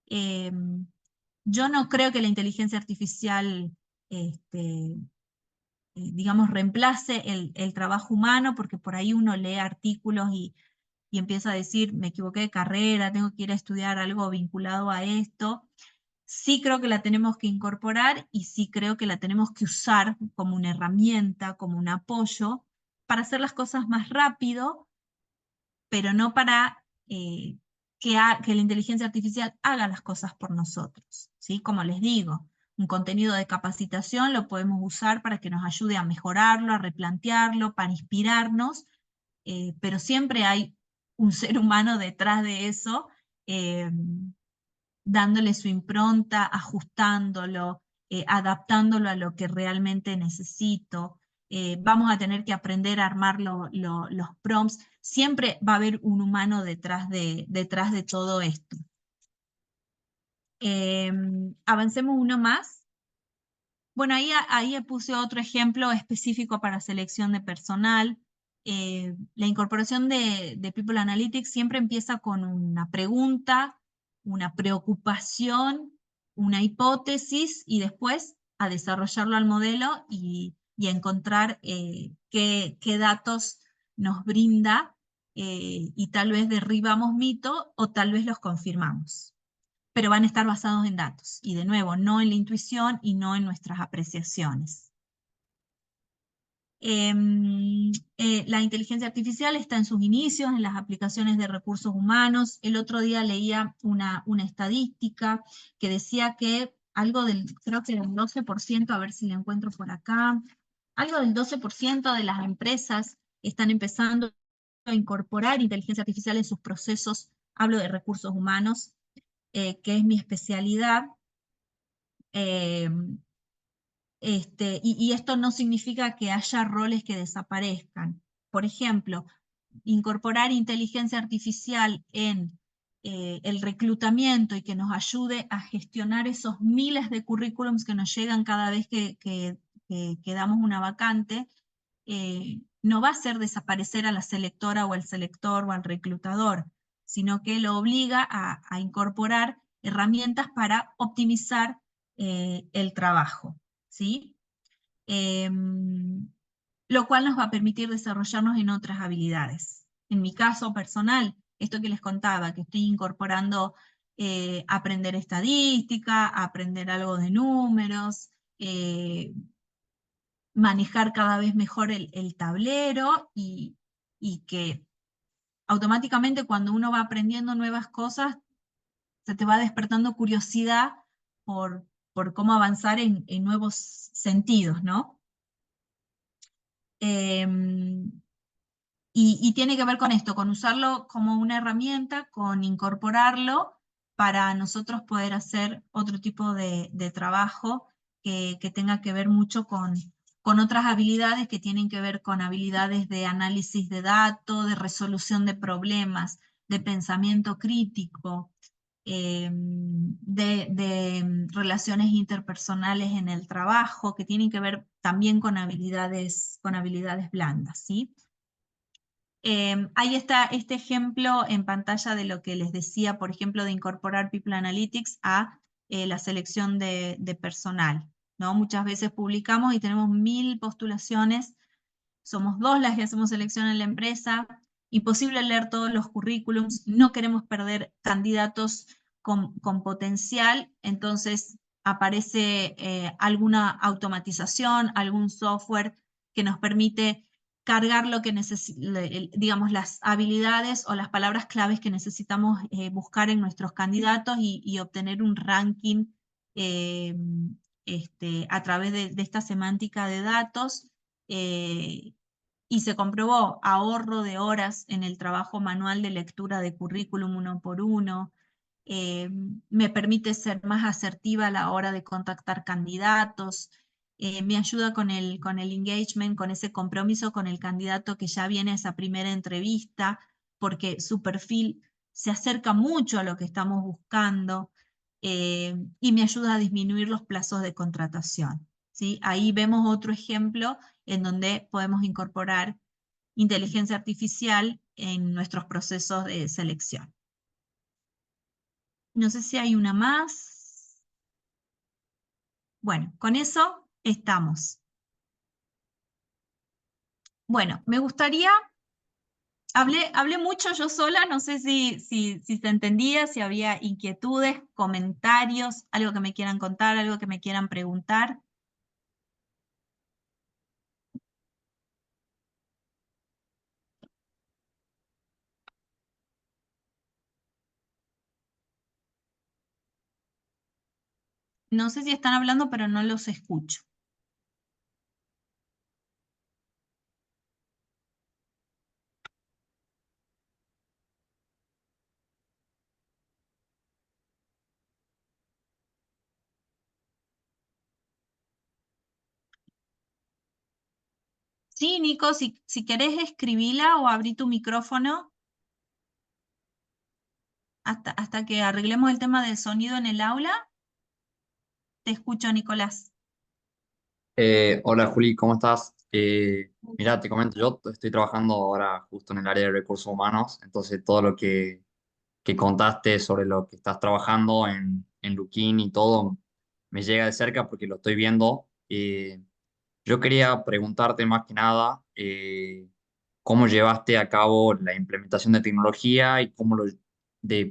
S2: Yo no creo que la inteligencia artificial, digamos, reemplace el trabajo humano, porque por ahí uno lee artículos y empieza a decir, me equivoqué de carrera, tengo que ir a estudiar algo vinculado a esto. Sí creo que la tenemos que incorporar y sí creo que la tenemos que usar como una herramienta, como un apoyo, para hacer las cosas más rápido, pero no para que la inteligencia artificial haga las cosas por nosotros, ¿sí? Como les digo, un contenido de capacitación lo podemos usar para que nos ayude a mejorarlo, a replantearlo, para inspirarnos, pero siempre hay un ser humano detrás de eso, dándole su impronta, ajustándolo, adaptándolo a lo que realmente necesito. Vamos a tener que aprender a armar los prompts. Siempre va a haber un humano detrás de todo esto. Avancemos uno más. Bueno, ahí puse otro ejemplo específico para selección de personal. La incorporación de People Analytics siempre empieza con una pregunta, una preocupación, una hipótesis y después a desarrollarlo al modelo y a encontrar qué datos nos brinda y tal vez derribamos mitos o tal vez los confirmamos. Pero van a estar basados en datos. Y de nuevo, no en la intuición y no en nuestras apreciaciones. La inteligencia artificial está en sus inicios, en las aplicaciones de recursos humanos. El otro día leía una estadística que decía que algo del, creo que del 12%, a ver si la encuentro por acá, algo del 12% de las empresas están empezando a incorporar inteligencia artificial en sus procesos. Hablo de recursos humanos, que es mi especialidad. Eh, y esto no significa que haya roles que desaparezcan. Por ejemplo, incorporar inteligencia artificial en el reclutamiento y que nos ayude a gestionar esos miles de currículums que nos llegan cada vez que damos una vacante, no va a hacer desaparecer a la selectora o al selector o al reclutador, sino que lo obliga a incorporar herramientas para optimizar el trabajo, ¿sí? Lo cual nos va a permitir desarrollarnos en otras habilidades. En mi caso personal, esto que les contaba, que estoy incorporando aprender estadística, aprender algo de números, manejar cada vez mejor el tablero y que automáticamente cuando uno va aprendiendo nuevas cosas, se te va despertando curiosidad por cómo avanzar en nuevos sentidos, ¿no? Y tiene que ver con esto, con usarlo como una herramienta, con incorporarlo para nosotros poder hacer otro tipo de trabajo que tenga que ver mucho con otras habilidades que tienen que ver con habilidades de análisis de datos, de resolución de problemas, de pensamiento crítico, de relaciones interpersonales en el trabajo, que tienen que ver también con habilidades blandas, ¿sí? Ahí está este ejemplo en pantalla de lo que les decía, por ejemplo, de incorporar People Analytics a la selección de personal, ¿no? Muchas veces publicamos y tenemos 1000 postulaciones, somos 2 las que hacemos selección en la empresa, imposible leer todos los currículums, no queremos perder candidatos con potencial, entonces aparece alguna automatización, algún software que nos permite cargar lo que digamos, las habilidades o las palabras claves que necesitamos buscar en nuestros candidatos y obtener un ranking eh, a través de esta semántica de datos. Y se comprobó ahorro de horas en el trabajo manual de lectura de currículum uno por uno, me permite ser más asertiva a la hora de contactar candidatos, me ayuda con el engagement, con ese compromiso con el candidato que ya viene a esa primera entrevista, porque su perfil se acerca mucho a lo que estamos buscando, y me ayuda a disminuir los plazos de contratación, ¿sí? Ahí vemos otro ejemplo en donde podemos incorporar inteligencia artificial en nuestros procesos de selección. No sé si hay una más. Bueno, con eso estamos. Bueno, me gustaría, hablé mucho yo sola, no sé si se entendía, si había inquietudes, comentarios, algo que me quieran contar, algo que me quieran preguntar. No sé si están hablando, pero no los escucho. Sí, Nico, si querés escribila o abrí tu micrófono hasta que arreglemos el tema del sonido en el aula. Te escucho, Nicolás.
S3: Hola Juli, ¿cómo estás? Mira, te comento, yo estoy trabajando ahora justo en el área de recursos humanos, entonces todo lo que contaste sobre lo que estás trabajando en Luquín y todo me llega de cerca porque lo estoy viendo. Yo quería preguntarte más que nada cómo llevaste a cabo la implementación de tecnología y cómo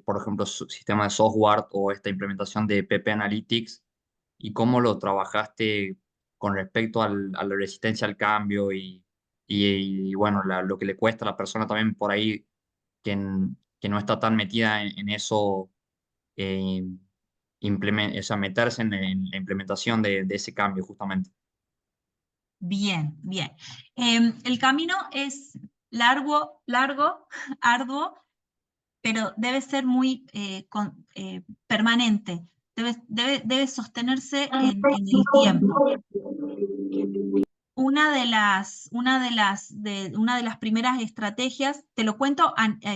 S3: por ejemplo, sistema de software o esta implementación de PP Analytics y cómo lo trabajaste con respecto a la resistencia al cambio y bueno, lo que le cuesta a la persona también por ahí que no está tan metida en eso, eh, o sea, meterse en la implementación de ese cambio justamente.
S2: Bien, bien. El camino es largo, arduo, pero debe ser muy permanente. Debe sostenerse en el tiempo. Una de las primeras estrategias, te lo cuento,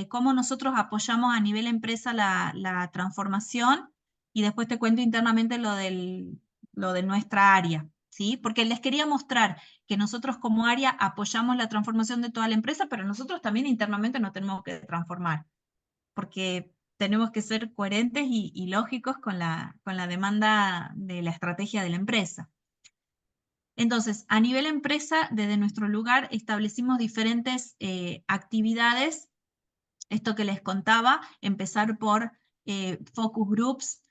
S2: cómo nosotros apoyamos a nivel empresa la transformación, y después te cuento internamente lo de nuestra área, ¿sí? Porque les quería mostrar que nosotros como área apoyamos la transformación de toda la empresa, pero nosotros también internamente nos tenemos que transformar, porque tenemos que ser coherentes y lógicos con la demanda de la estrategia de la empresa. Entonces, a nivel empresa, desde nuestro lugar establecimos diferentes actividades, esto que les contaba, empezar por focus groups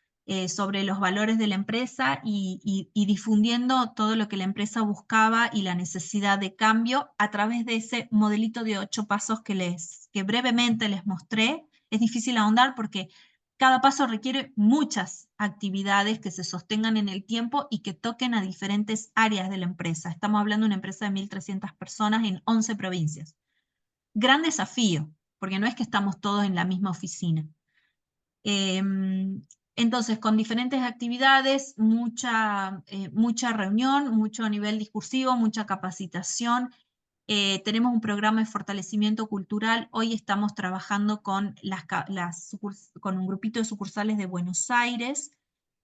S2: sobre los valores de la empresa y difundiendo todo lo que la empresa buscaba y la necesidad de cambio a través de ese modelito de 8 pasos que brevemente les mostré. Es difícil ahondar porque cada paso requiere muchas actividades que se sostengan en el tiempo y que toquen a diferentes áreas de la empresa. Estamos hablando de una empresa de 1.300 personas en 11 provincias. Gran desafío, porque no es que estamos todos en la misma oficina. Entonces, con diferentes actividades, mucha reunión, mucho nivel discursivo, mucha capacitación. Tenemos un programa de fortalecimiento cultural. Hoy estamos trabajando con un grupito de sucursales de Buenos Aires,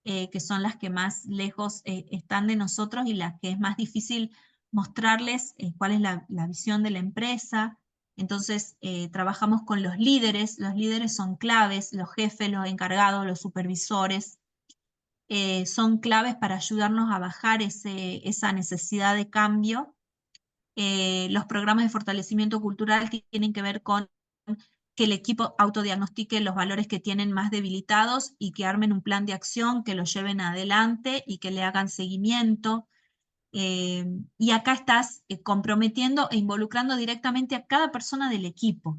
S2: que son las que más lejos están de nosotros y las que es más difícil mostrarles cuál es la visión de la empresa. Entonces, trabajamos con los líderes son claves, los jefes, los encargados, los supervisores, son claves para ayudarnos a bajar esa necesidad de cambio. Los programas de fortalecimiento cultural tienen que ver con que el equipo autodiagnostique los valores que tienen más debilitados y que armen un plan de acción, que lo lleven adelante y que le hagan seguimiento. Y acá estás comprometiendo e involucrando directamente a cada persona del equipo.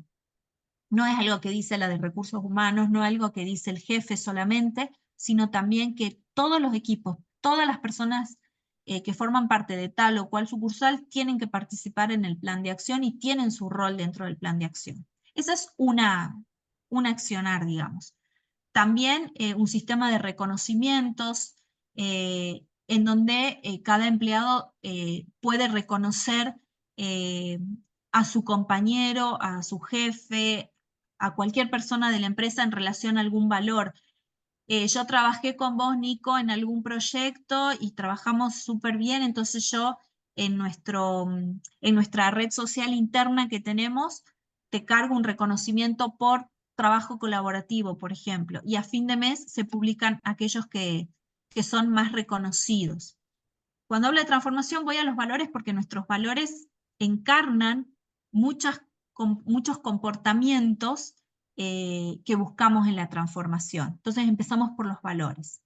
S2: No es algo que dice la de recursos humanos, no es algo que dice el jefe solamente, sino también que todos los equipos, todas las personas que forman parte de tal o cual sucursal tienen que participar en el plan de acción y tienen su rol dentro del plan de acción. Esa es un accionar, digamos. También un sistema de reconocimientos en donde cada empleado puede reconocer a su compañero, a su jefe, a cualquier persona de la empresa en relación a algún valor. Yo trabajé con vos, Nico, en algún proyecto y trabajamos súper bien, entonces yo en nuestra red social interna que tenemos, te cargo un reconocimiento por trabajo colaborativo, por ejemplo, y a fin de mes se publican aquellos que son más reconocidos. Cuando hablo de transformación voy a los valores porque nuestros valores encarnan muchos comportamientos que buscamos en la transformación. Entonces empezamos por los valores.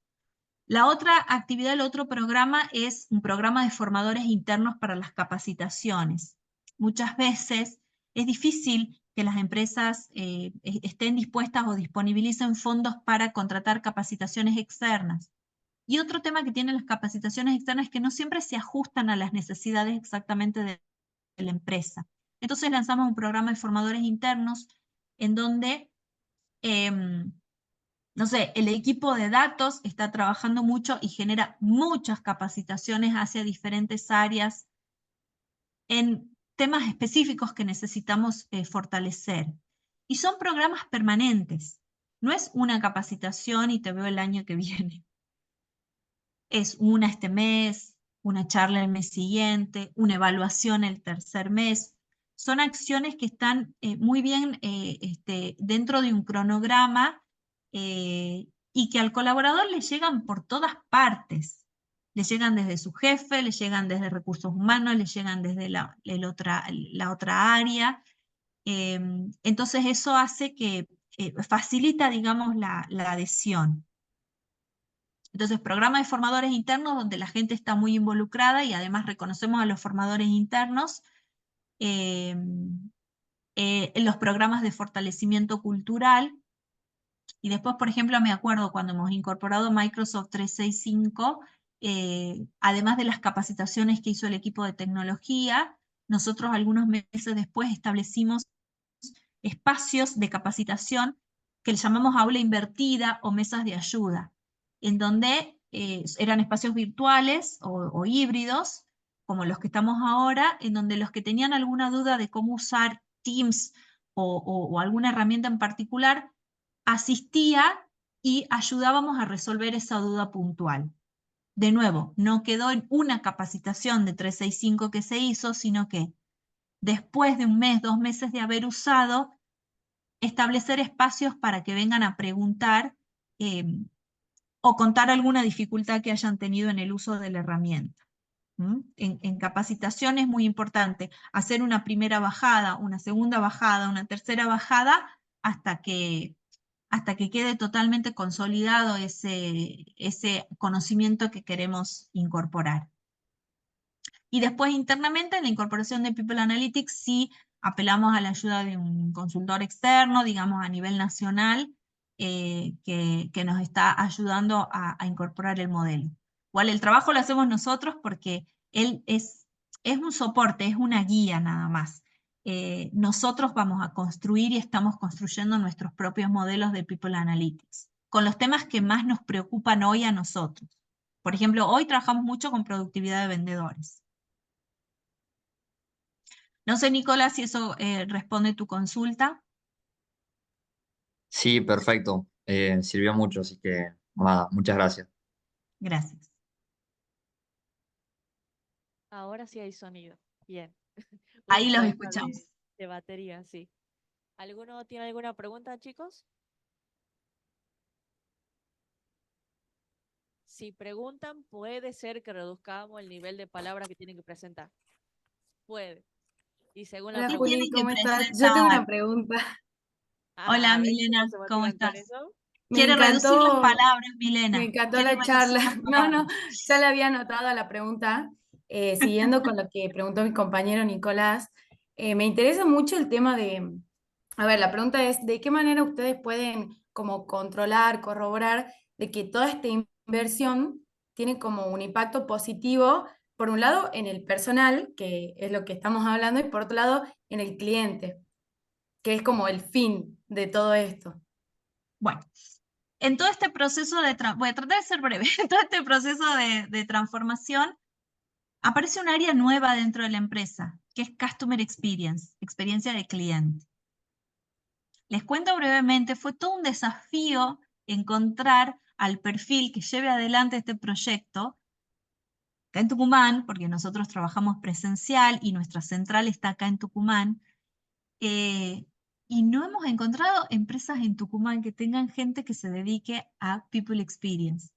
S2: La otra actividad, el otro programa es un programa de formadores internos para las capacitaciones. Muchas veces es difícil que las empresas estén dispuestas o disponibilicen fondos para contratar capacitaciones externas. Y otro tema que tienen las capacitaciones externas es que no siempre se ajustan a las necesidades exactamente de la empresa. Entonces lanzamos un programa de formadores internos en donde, no sé, el equipo de datos está trabajando mucho y genera muchas capacitaciones hacia diferentes áreas en temas específicos que necesitamos fortalecer. Y son programas permanentes. No es una capacitación y te veo el año que viene. Es una este mes, una charla el mes siguiente, una evaluación el tercer mes. Son acciones que están muy bien dentro de un cronograma y que al colaborador le llegan por todas partes. Le llegan desde su jefe, le llegan desde recursos humanos, le llegan desde la otra área. Entonces eso hace que facilita, digamos, la adhesión. Entonces, programa de formadores internos donde la gente está muy involucrada y además reconocemos a los formadores internos. En los programas de fortalecimiento cultural. Y después, por ejemplo, me acuerdo cuando hemos incorporado Microsoft 365, además de las capacitaciones que hizo el equipo de tecnología, nosotros algunos meses después establecimos espacios de capacitación que le llamamos aula invertida o mesas de ayuda, en donde eran espacios virtuales o híbridos, como los que estamos ahora, en donde los que tenían alguna duda de cómo usar Teams o alguna herramienta en particular, asistía y ayudábamos a resolver esa duda puntual. De nuevo, no quedó en una capacitación de 365 que se hizo, sino que después de un mes, 2 meses de haber usado, establecer espacios para que vengan a preguntar o contar alguna dificultad que hayan tenido en el uso de la herramienta. En capacitación es muy importante hacer una primera bajada, una segunda bajada, una tercera bajada, hasta que quede totalmente consolidado ese conocimiento que queremos incorporar. Y después internamente en la incorporación de People Analytics sí apelamos a la ayuda de un consultor externo, digamos a nivel nacional, que nos está ayudando a incorporar el modelo. Igual el trabajo lo hacemos nosotros porque él es un soporte, es una guía nada más. Nosotros vamos a construir y estamos construyendo nuestros propios modelos de People Analytics, con los temas que más nos preocupan hoy a nosotros. Por ejemplo, hoy trabajamos mucho con productividad de vendedores. No sé, Nicolás, si eso responde tu consulta.
S3: Sí, perfecto. Sirvió mucho, así que nada, muchas gracias.
S2: Gracias.
S1: Ahora sí hay sonido. Bien. Hubo
S2: Ahí
S1: un
S2: los
S1: problema
S2: escuchamos.
S1: de batería, sí. ¿Alguno tiene alguna pregunta, chicos? Si preguntan, puede ser que reduzcamos el nivel de palabras que tienen que presentar. Puede. Y según la
S4: Hola
S2: ¿Qué
S1: pregunta.
S4: Juli,
S2: tienen que
S4: ¿cómo estás? Yo tengo
S2: presentar?
S4: una pregunta.
S2: Hola,
S1: ¿Ves cómo
S2: Milena,
S1: se
S2: ¿cómo
S1: motivan con
S2: estás?
S1: eso?
S4: Me
S2: Quiere reducir las
S4: encantó,
S2: palabras,
S4: me
S2: Milena.
S4: encantó
S2: Quiere
S4: la
S2: reducir
S4: charla.
S2: las
S4: No, no,
S2: palabras.
S4: ya le había anotado la pregunta, siguiendo con lo que preguntó mi compañero Nicolás. Me interesa mucho el tema a ver, la pregunta es, ¿de qué manera ustedes pueden como controlar, corroborar de que toda esta inversión tiene como un impacto positivo, por un lado, en el personal, que es lo que estamos hablando, y por otro lado, en el cliente, que es como el fin de todo esto?
S2: Bueno, en todo este proceso voy a tratar de ser breve, en todo este proceso de transformación, aparece un área nueva dentro de la empresa, que es Customer Experience, experiencia de cliente. Les cuento brevemente, fue todo un desafío encontrar al perfil que lleve adelante este proyecto acá en Tucumán, porque nosotros trabajamos presencial y nuestra central está acá en Tucumán, y no hemos encontrado empresas en Tucumán que tengan gente que se dedique a People Experience.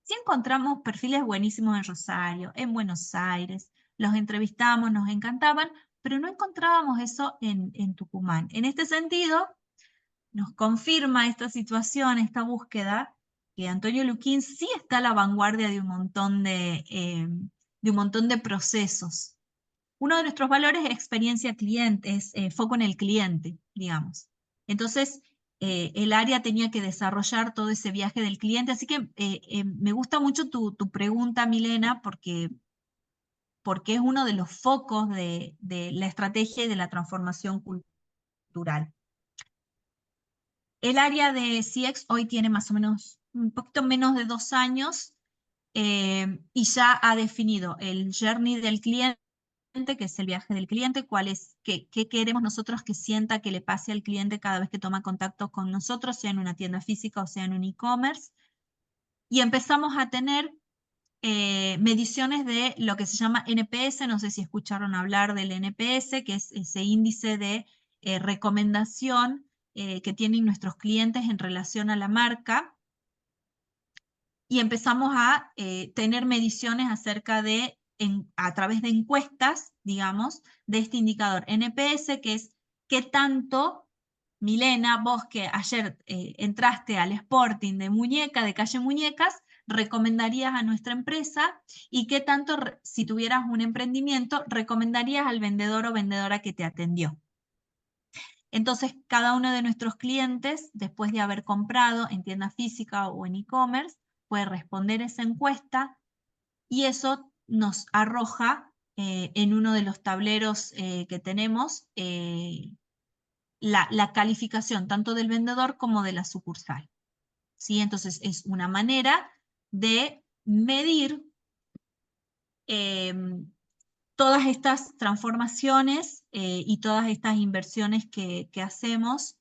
S2: Sí encontramos perfiles buenísimos en Rosario, en Buenos Aires, los entrevistamos, nos encantaban, pero no encontrábamos eso en Tucumán. En este sentido, nos confirma esta situación, esta búsqueda, que Antonio Luquín sí está a la vanguardia de un montón de procesos. Uno de nuestros valores es experiencia cliente, es foco en el cliente, digamos. Entonces, el área tenía que desarrollar todo ese viaje del cliente, así que me gusta mucho tu pregunta, Milena, porque es uno de los focos de la estrategia y de la transformación cultural. El área de CX hoy tiene más o menos un poquito menos de 2 años y ya ha definido el journey del cliente, que es el viaje del cliente, qué queremos nosotros que sienta que le pase al cliente cada vez que toma contacto con nosotros, sea en una tienda física o sea en un e-commerce. Y empezamos a tener mediciones de lo que se llama NPS, no sé si escucharon hablar del NPS, que es ese índice de recomendación que tienen nuestros clientes en relación a la marca. Y empezamos a tener mediciones acerca de, a través de encuestas, digamos, de este indicador NPS, que es qué tanto, Milena, vos que ayer entraste al Sporting de Calle Muñecas, recomendarías a nuestra empresa y qué tanto, si tuvieras un emprendimiento, recomendarías al vendedor o vendedora que te atendió. Entonces, cada uno de nuestros clientes, después de haber comprado en tienda física o en e-commerce, puede responder esa encuesta y eso nos arroja en uno de los tableros que tenemos la calificación tanto del vendedor como de la sucursal. ¿Sí? Entonces, es una manera de medir todas estas transformaciones y todas estas inversiones que hacemos,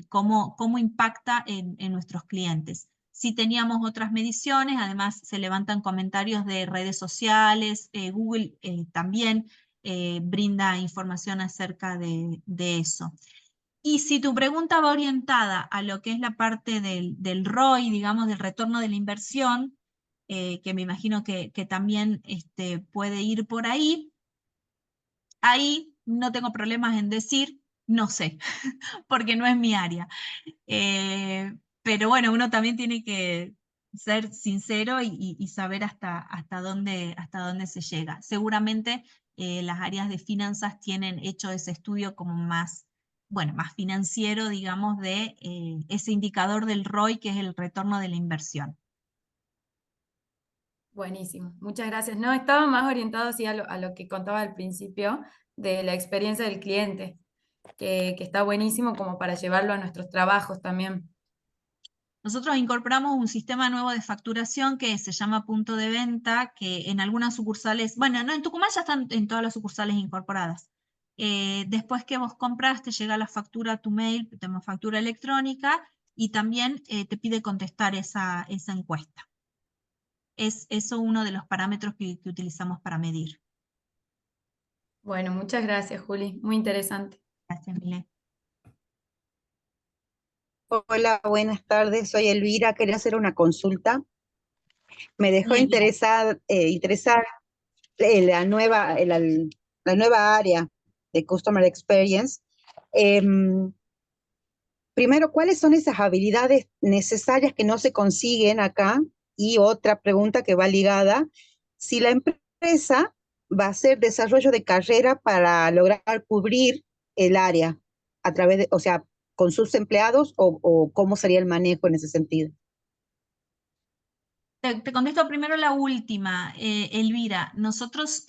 S2: cómo impacta en nuestros clientes. Si teníamos otras mediciones, además se levantan comentarios de redes sociales, Google también brinda información acerca de eso. Y si tu pregunta va orientada a lo que es la parte del ROI, digamos, del retorno de la inversión, que me imagino que también puede ir por ahí, ahí no tengo problemas en decir, no sé, porque no es mi área. Pero bueno, uno también tiene que ser sincero y saber hasta dónde se llega. Seguramente las áreas de finanzas tienen hecho ese estudio como más, bueno, más financiero, digamos, de ese indicador del ROI, que es el retorno de la inversión.
S4: Buenísimo, muchas gracias. No, estaba más orientado así a lo que contaba al principio de la experiencia del cliente, que está buenísimo como para llevarlo a nuestros trabajos también.
S2: Nosotros incorporamos un sistema nuevo de facturación que se llama punto de venta, que en algunas sucursales, bueno, no, en Tucumán ya están en todas las sucursales incorporadas. Después que vos compras, te llega la factura a tu mail, tenemos factura electrónica, y también te pide contestar esa encuesta. Es eso uno de los parámetros que utilizamos para medir.
S4: Bueno, muchas gracias, Juli. Muy interesante.
S2: Gracias, Milé.
S5: Hola, buenas tardes. Soy Elvira. Quería hacer una consulta. Me dejó
S2: Sí, Elvira.
S5: interesar la nueva área de Customer Experience. Primero, ¿cuáles son esas habilidades necesarias que no se consiguen acá? Y otra pregunta que va ligada, si la empresa va a hacer desarrollo de carrera para lograr cubrir el área a través de, o sea, con sus empleados o cómo sería el manejo en ese sentido.
S2: Te contesto primero la última, Elvira. Nosotros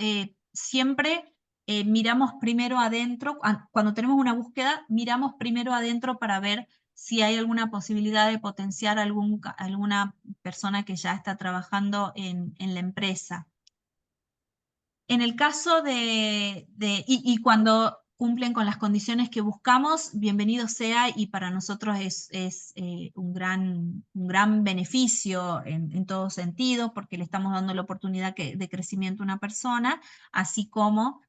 S2: siempre miramos primero adentro, cuando tenemos una búsqueda, miramos primero adentro para ver si hay alguna posibilidad de potenciar alguna persona que ya está trabajando en la empresa. En el caso y cuando cumplen con las condiciones que buscamos, bienvenido sea, y para nosotros es un gran beneficio en todo sentido, porque le estamos dando la oportunidad de crecimiento a una persona, así como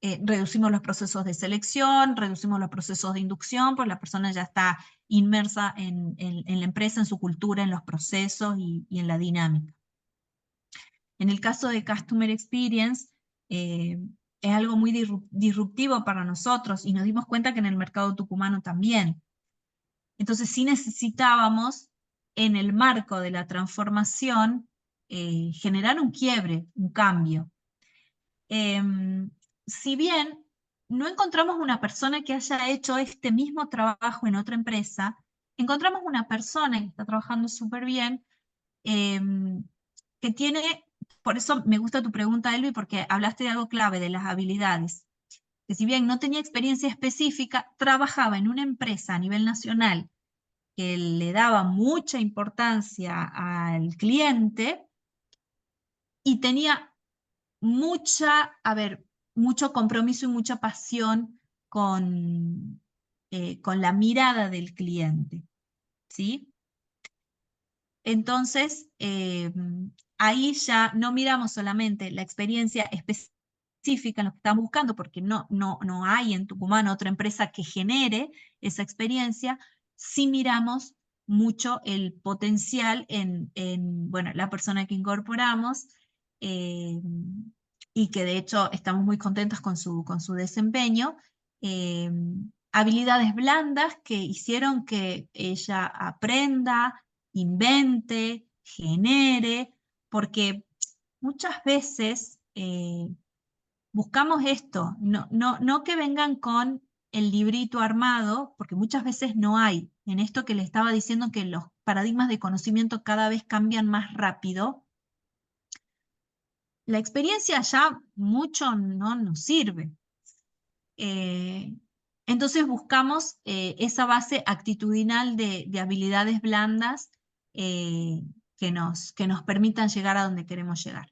S2: reducimos los procesos de selección, reducimos los procesos de inducción, pues la persona ya está inmersa en la empresa, en su cultura, en los procesos y en la dinámica. En el caso de Customer Experience, es algo muy disruptivo para nosotros y nos dimos cuenta que en el mercado tucumano también. Entonces sí necesitábamos, en el marco de la transformación, generar un quiebre, un cambio. Si bien no encontramos una persona que haya hecho este mismo trabajo en otra empresa, encontramos una persona que está trabajando súper bien, que tiene. Por eso me gusta tu pregunta, Elvi, porque hablaste de algo clave, de las habilidades. Que si bien no tenía experiencia específica, trabajaba en una empresa a nivel nacional que le daba mucha importancia al cliente y tenía mucho compromiso y mucha pasión con la mirada del cliente, ¿sí? Entonces, ahí ya no miramos solamente la experiencia específica en lo que estamos buscando, porque no hay en Tucumán otra empresa que genere esa experiencia, sí miramos mucho el potencial en bueno, la persona que incorporamos, y que de hecho estamos muy contentos con su desempeño. Habilidades blandas que hicieron que ella aprenda, invente, genere, porque muchas veces buscamos esto, no que vengan con el librito armado, porque muchas veces no hay. En esto que le estaba diciendo que los paradigmas de conocimiento cada vez cambian más rápido, la experiencia ya mucho no nos sirve. Entonces buscamos esa base actitudinal de habilidades blandas que nos permitan llegar a donde queremos llegar.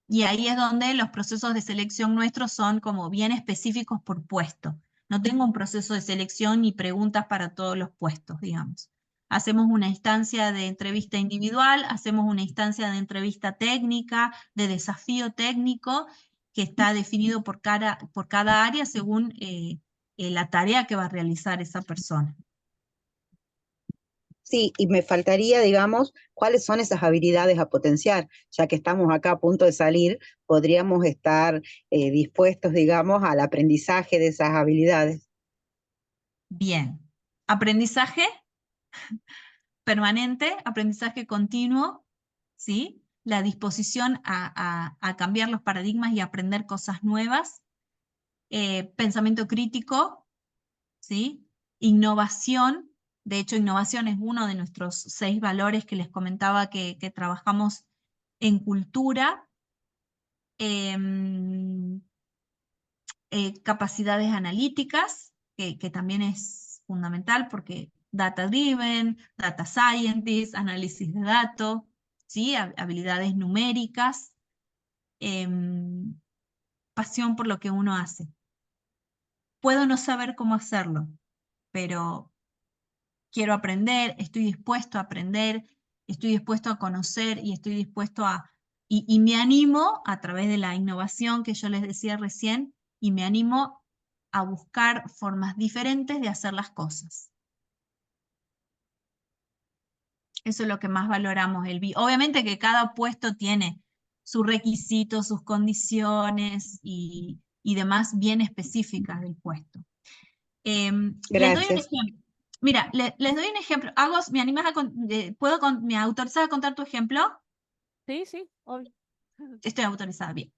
S2: Y ahí es donde los procesos de selección nuestros son como bien específicos por puesto. No tengo un proceso de selección ni preguntas para todos los puestos, digamos. Hacemos una instancia de entrevista individual, hacemos una instancia de entrevista técnica, de desafío técnico, que está definido por cada área según la tarea que va a realizar esa persona.
S5: Sí, y me faltaría, digamos, cuáles son esas habilidades a potenciar, ya que estamos acá a punto de salir, podríamos estar dispuestos, digamos, al aprendizaje de esas habilidades.
S2: Bien. Aprendizaje permanente, aprendizaje continuo, ¿sí? La disposición a cambiar los paradigmas y aprender cosas nuevas. Pensamiento crítico, ¿sí? Innovación. De hecho, innovación es uno de nuestros 6 valores que les comentaba que trabajamos en cultura. Capacidades analíticas, que también es fundamental porque data driven, data scientist, análisis de datos, ¿sí? Habilidades numéricas, pasión por lo que uno hace. Puedo no saber cómo hacerlo, pero quiero aprender, estoy dispuesto a aprender, estoy dispuesto a conocer y estoy dispuesto a... Y me animo a través de la innovación que yo les decía recién, y me animo a buscar formas diferentes de hacer las cosas. Eso es lo que más valoramos. Obviamente que cada puesto tiene sus requisitos, sus condiciones y demás bien específicas del puesto. Les doy un
S5: Gracias.
S2: ejemplo. Mira, les doy un ejemplo. Agos, ¿me animas ¿me autorizas a contar tu ejemplo?
S1: Sí, sí, obvio.
S2: Estoy autorizada, bien.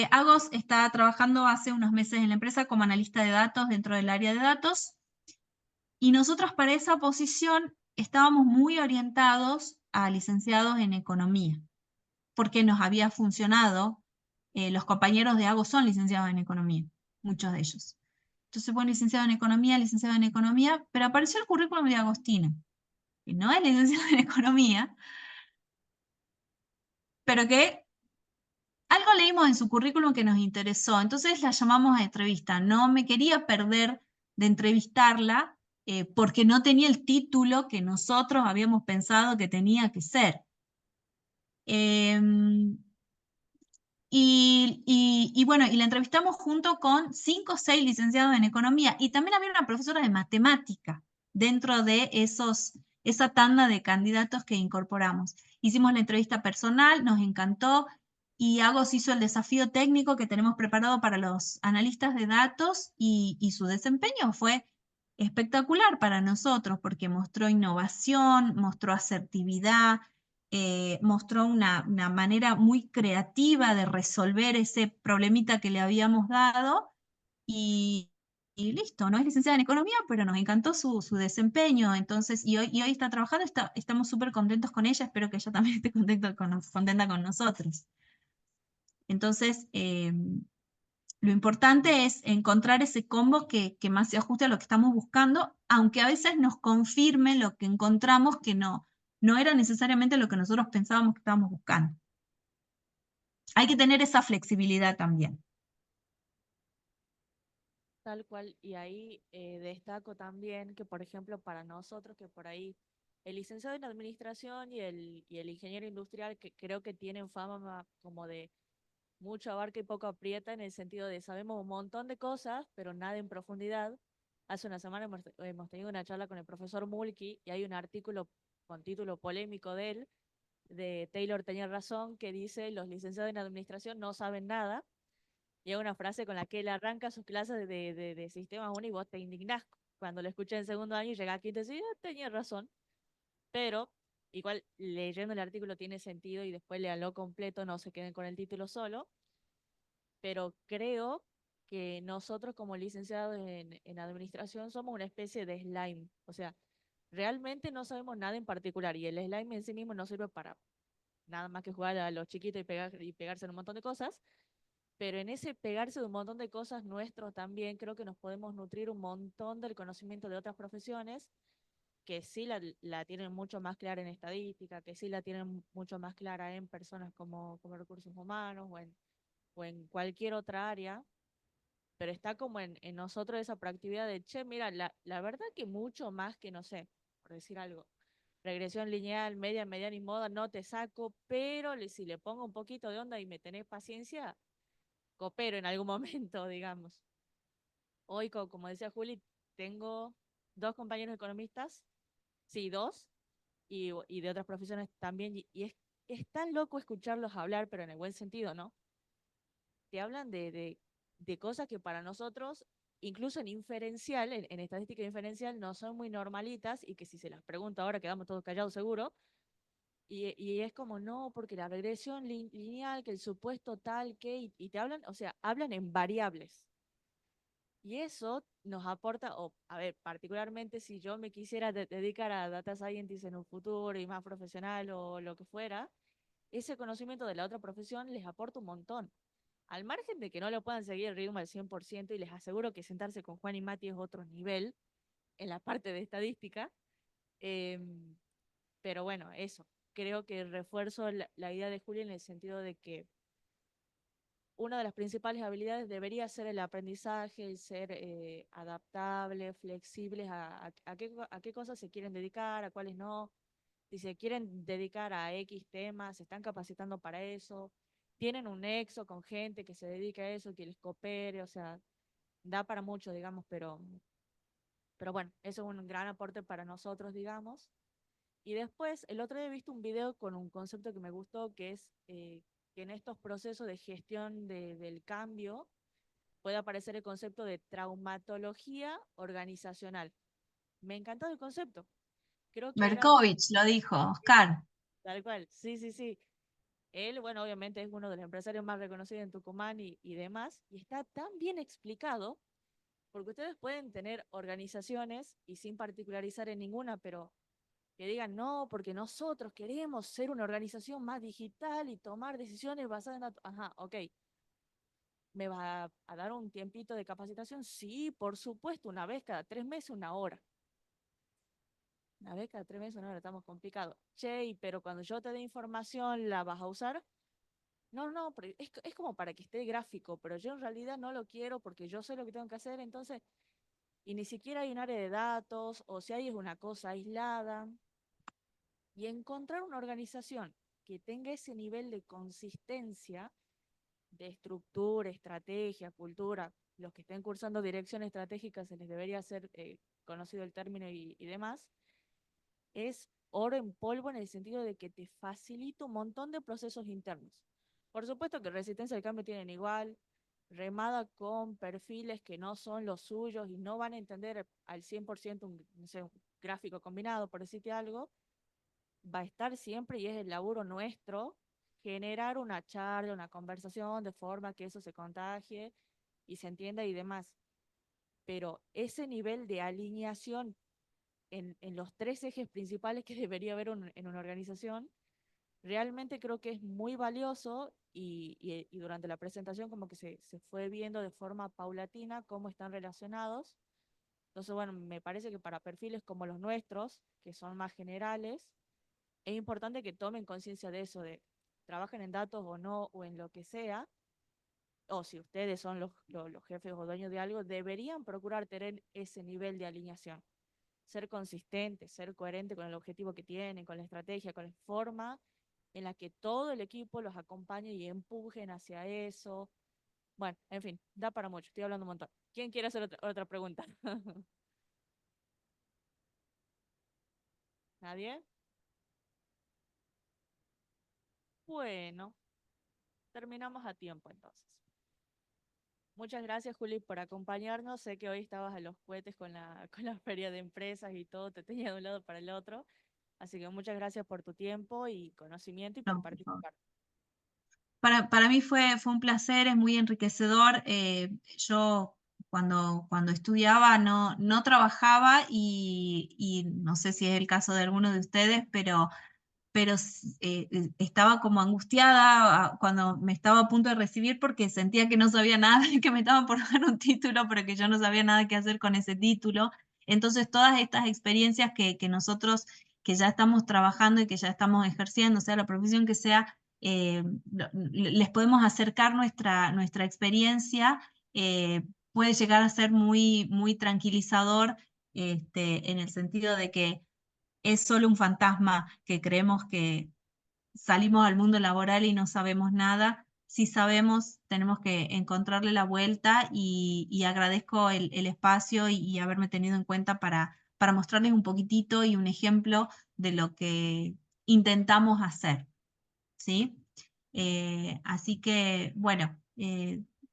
S2: Agos está trabajando hace unos meses en la empresa como analista de datos dentro del área de datos, y nosotros para esa posición estábamos muy orientados a licenciados en economía, porque nos había funcionado, los compañeros de Agos son licenciados en economía, muchos de ellos. Entonces, bueno, licenciado en economía, pero apareció el currículum de Agostina, que no es licenciado en economía, pero que algo leímos en su currículum que nos interesó, entonces la llamamos a entrevista. No me quería perder de entrevistarla porque no tenía el título que nosotros habíamos pensado que tenía que ser. Bueno, y la entrevistamos junto con 5 o 6 licenciados en economía, y también había una profesora de matemática dentro de esa tanda de candidatos que incorporamos. Hicimos la entrevista personal, nos encantó, y Agos hizo el desafío técnico que tenemos preparado para los analistas de datos, y su desempeño fue espectacular para nosotros porque mostró innovación, mostró asertividad, mostró una manera muy creativa de resolver ese problemita que le habíamos dado, y, y listo, no es licenciada en economía, pero nos encantó su desempeño. Entonces, y hoy está trabajando, estamos súper contentos con ella, espero que ella también esté contenta con nosotros. Entonces, lo importante es encontrar ese combo que más se ajuste a lo que estamos buscando, aunque a veces nos confirme lo que encontramos que no era necesariamente lo que nosotros pensábamos que estábamos buscando. Hay que tener esa flexibilidad también.
S1: Tal cual, y ahí destaco también que, por ejemplo, para nosotros, que por ahí el licenciado en administración y el ingeniero industrial, que creo que tienen fama como de mucho abarca y poco aprieta, en el sentido de sabemos un montón de cosas, pero nada en profundidad. Hace una semana hemos tenido una charla con el profesor Mulkey y hay un artículo con título polémico de él, de Taylor tenía razón, que dice los licenciados en administración no saben nada. Y es una frase con la que él arranca sus clases de sistemas 1 y vos te indignás cuando lo escuchas en segundo año y llega aquí y te decís, "Ah, tenía razón". Pero igual leyendo el artículo tiene sentido y después léanlo completo, no se queden con el título solo. Pero creo que nosotros como licenciados en administración somos una especie de slime. O sea, realmente no sabemos nada en particular y el slime en sí mismo no sirve para nada más que jugar a los chiquitos y pegarse en un montón de cosas. Pero en ese pegarse de un montón de cosas nuestros también creo que nos podemos nutrir un montón del conocimiento de otras profesiones que sí la tienen mucho más clara en estadística, que sí la tienen mucho más clara en personas como recursos humanos o en cualquier otra área, pero está como en nosotros esa proactividad de, che, mira, la verdad que mucho más que, no sé, por decir algo, regresión lineal, media, mediana y moda, no te saco, pero si le pongo un poquito de onda y me tenés paciencia, coopero en algún momento, digamos. Hoy, como decía Juli, tengo dos compañeros economistas, sí, dos, y de otras profesiones también, y es tan loco escucharlos hablar, pero en el buen sentido, ¿no? Te hablan de cosas que para nosotros, incluso en inferencial, en estadística inferencial, no son muy normalitas y que si se las pregunto ahora quedamos todos callados seguro. Y es como, no, porque la regresión lineal, que el supuesto tal, que, y te hablan, o sea, hablan en variables. Y eso nos aporta, o a ver, particularmente si yo me quisiera dedicar a data scientist en un futuro y más profesional o lo que fuera, ese conocimiento de la otra profesión les aporta un montón. Al margen de que no lo puedan seguir el ritmo al 100% y les aseguro que sentarse con Juan y Mati es otro nivel en la parte de estadística, em, pero bueno, eso. Creo que refuerzo la idea de Julia en el sentido de que una de las principales habilidades debería ser el aprendizaje, el ser adaptable, flexibles a qué cosas se quieren dedicar, a cuáles no. Si se quieren dedicar a X temas, se están capacitando para eso, tienen un nexo con gente que se dedica a eso, que les coopere, o sea, da para mucho, digamos, pero bueno, eso es un gran aporte para nosotros, digamos. Y después, el otro día he visto un video con un concepto que me gustó, que es que en estos procesos de gestión del cambio puede aparecer el concepto de traumatología organizacional. Me encantó el concepto. Creo que era
S2: Berkovich lo dijo, Oscar.
S1: tal cual. Sí, sí, sí. Él, bueno, obviamente es uno de los empresarios más reconocidos en Tucumán y demás, y está tan bien explicado, porque ustedes pueden tener organizaciones, y sin particularizar en ninguna, pero que digan, no, porque nosotros queremos ser una organización más digital y tomar decisiones basadas en datos. Ajá, ok. ¿Me va a dar un tiempito de capacitación? Sí, por supuesto, una vez cada 3 meses, una hora. Una vez cada 3 meses, una hora, estamos complicados. Che, pero cuando yo te dé información, ¿la vas a usar? No, no, pero es como para que esté gráfico, pero yo en realidad no lo quiero porque yo sé lo que tengo que hacer, entonces, y ni siquiera hay un área de datos, o si hay es una cosa aislada. Y encontrar una organización que tenga ese nivel de consistencia, de estructura, estrategia, cultura, los que estén cursando dirección estratégica se les debería ser conocido el término y demás, es oro en polvo en el sentido de que te facilita un montón de procesos internos. Por supuesto que resistencia al cambio tienen igual, remada con perfiles que no son los suyos y no van a entender al 100% no sé, un gráfico combinado, por decirte algo, va a estar siempre y es el laburo nuestro generar una charla, una conversación de forma que eso se contagie y se entienda y demás. Pero ese nivel de alineación en los tres ejes principales que debería haber en una organización, realmente creo que es muy valioso y durante la presentación como que se fue viendo de forma paulatina cómo están relacionados. Entonces, bueno, me parece que para perfiles como los nuestros, que son más generales, es importante que tomen conciencia de eso, de trabajen en datos o no, o en lo que sea, o si ustedes son los jefes o dueños de algo, deberían procurar tener ese nivel de alineación. Ser consistentes, ser coherente con el objetivo que tienen, con la estrategia, con la forma en la que todo el equipo los acompañe y empujen hacia eso. Bueno, en fin, da para mucho, estoy hablando un montón. ¿Quién quiere hacer otra pregunta? ¿Nadie? Bueno, terminamos a tiempo entonces. Muchas gracias, Juli, por acompañarnos. Sé que hoy estabas a los cohetes con con la feria de empresas y todo, te tenía de un lado para el otro. Así que muchas gracias por tu tiempo y conocimiento y por
S2: No, por favor.
S1: participar.
S2: Para mí fue un placer, es muy enriquecedor. Yo cuando estudiaba no trabajaba y no sé si es el caso de alguno de ustedes, pero estaba como angustiada cuando me estaba a punto de recibir porque sentía que no sabía nada, que me estaban por dar un título, pero que yo no sabía nada qué hacer con ese título. Entonces, todas estas experiencias que nosotros que ya estamos trabajando y que ya estamos ejerciendo, sea la profesión que sea, les podemos acercar nuestra experiencia, puede llegar a ser muy tranquilizador, en el sentido de que es solo un fantasma que creemos que salimos al mundo laboral y no sabemos nada. Si sabemos, tenemos que encontrarle la vuelta y agradezco el espacio y haberme tenido en cuenta para mostrarles un poquitito y un ejemplo de lo que intentamos hacer, ¿sí? Así que, bueno,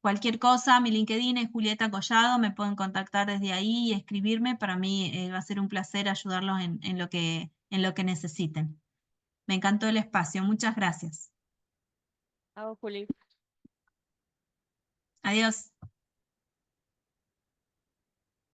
S2: cualquier cosa, mi LinkedIn es Julieta Collado, me pueden contactar desde ahí y escribirme. Para mí va a ser un placer ayudarlos en lo que necesiten. Me encantó el espacio, muchas gracias.
S1: Chao, Juli.
S2: Adiós.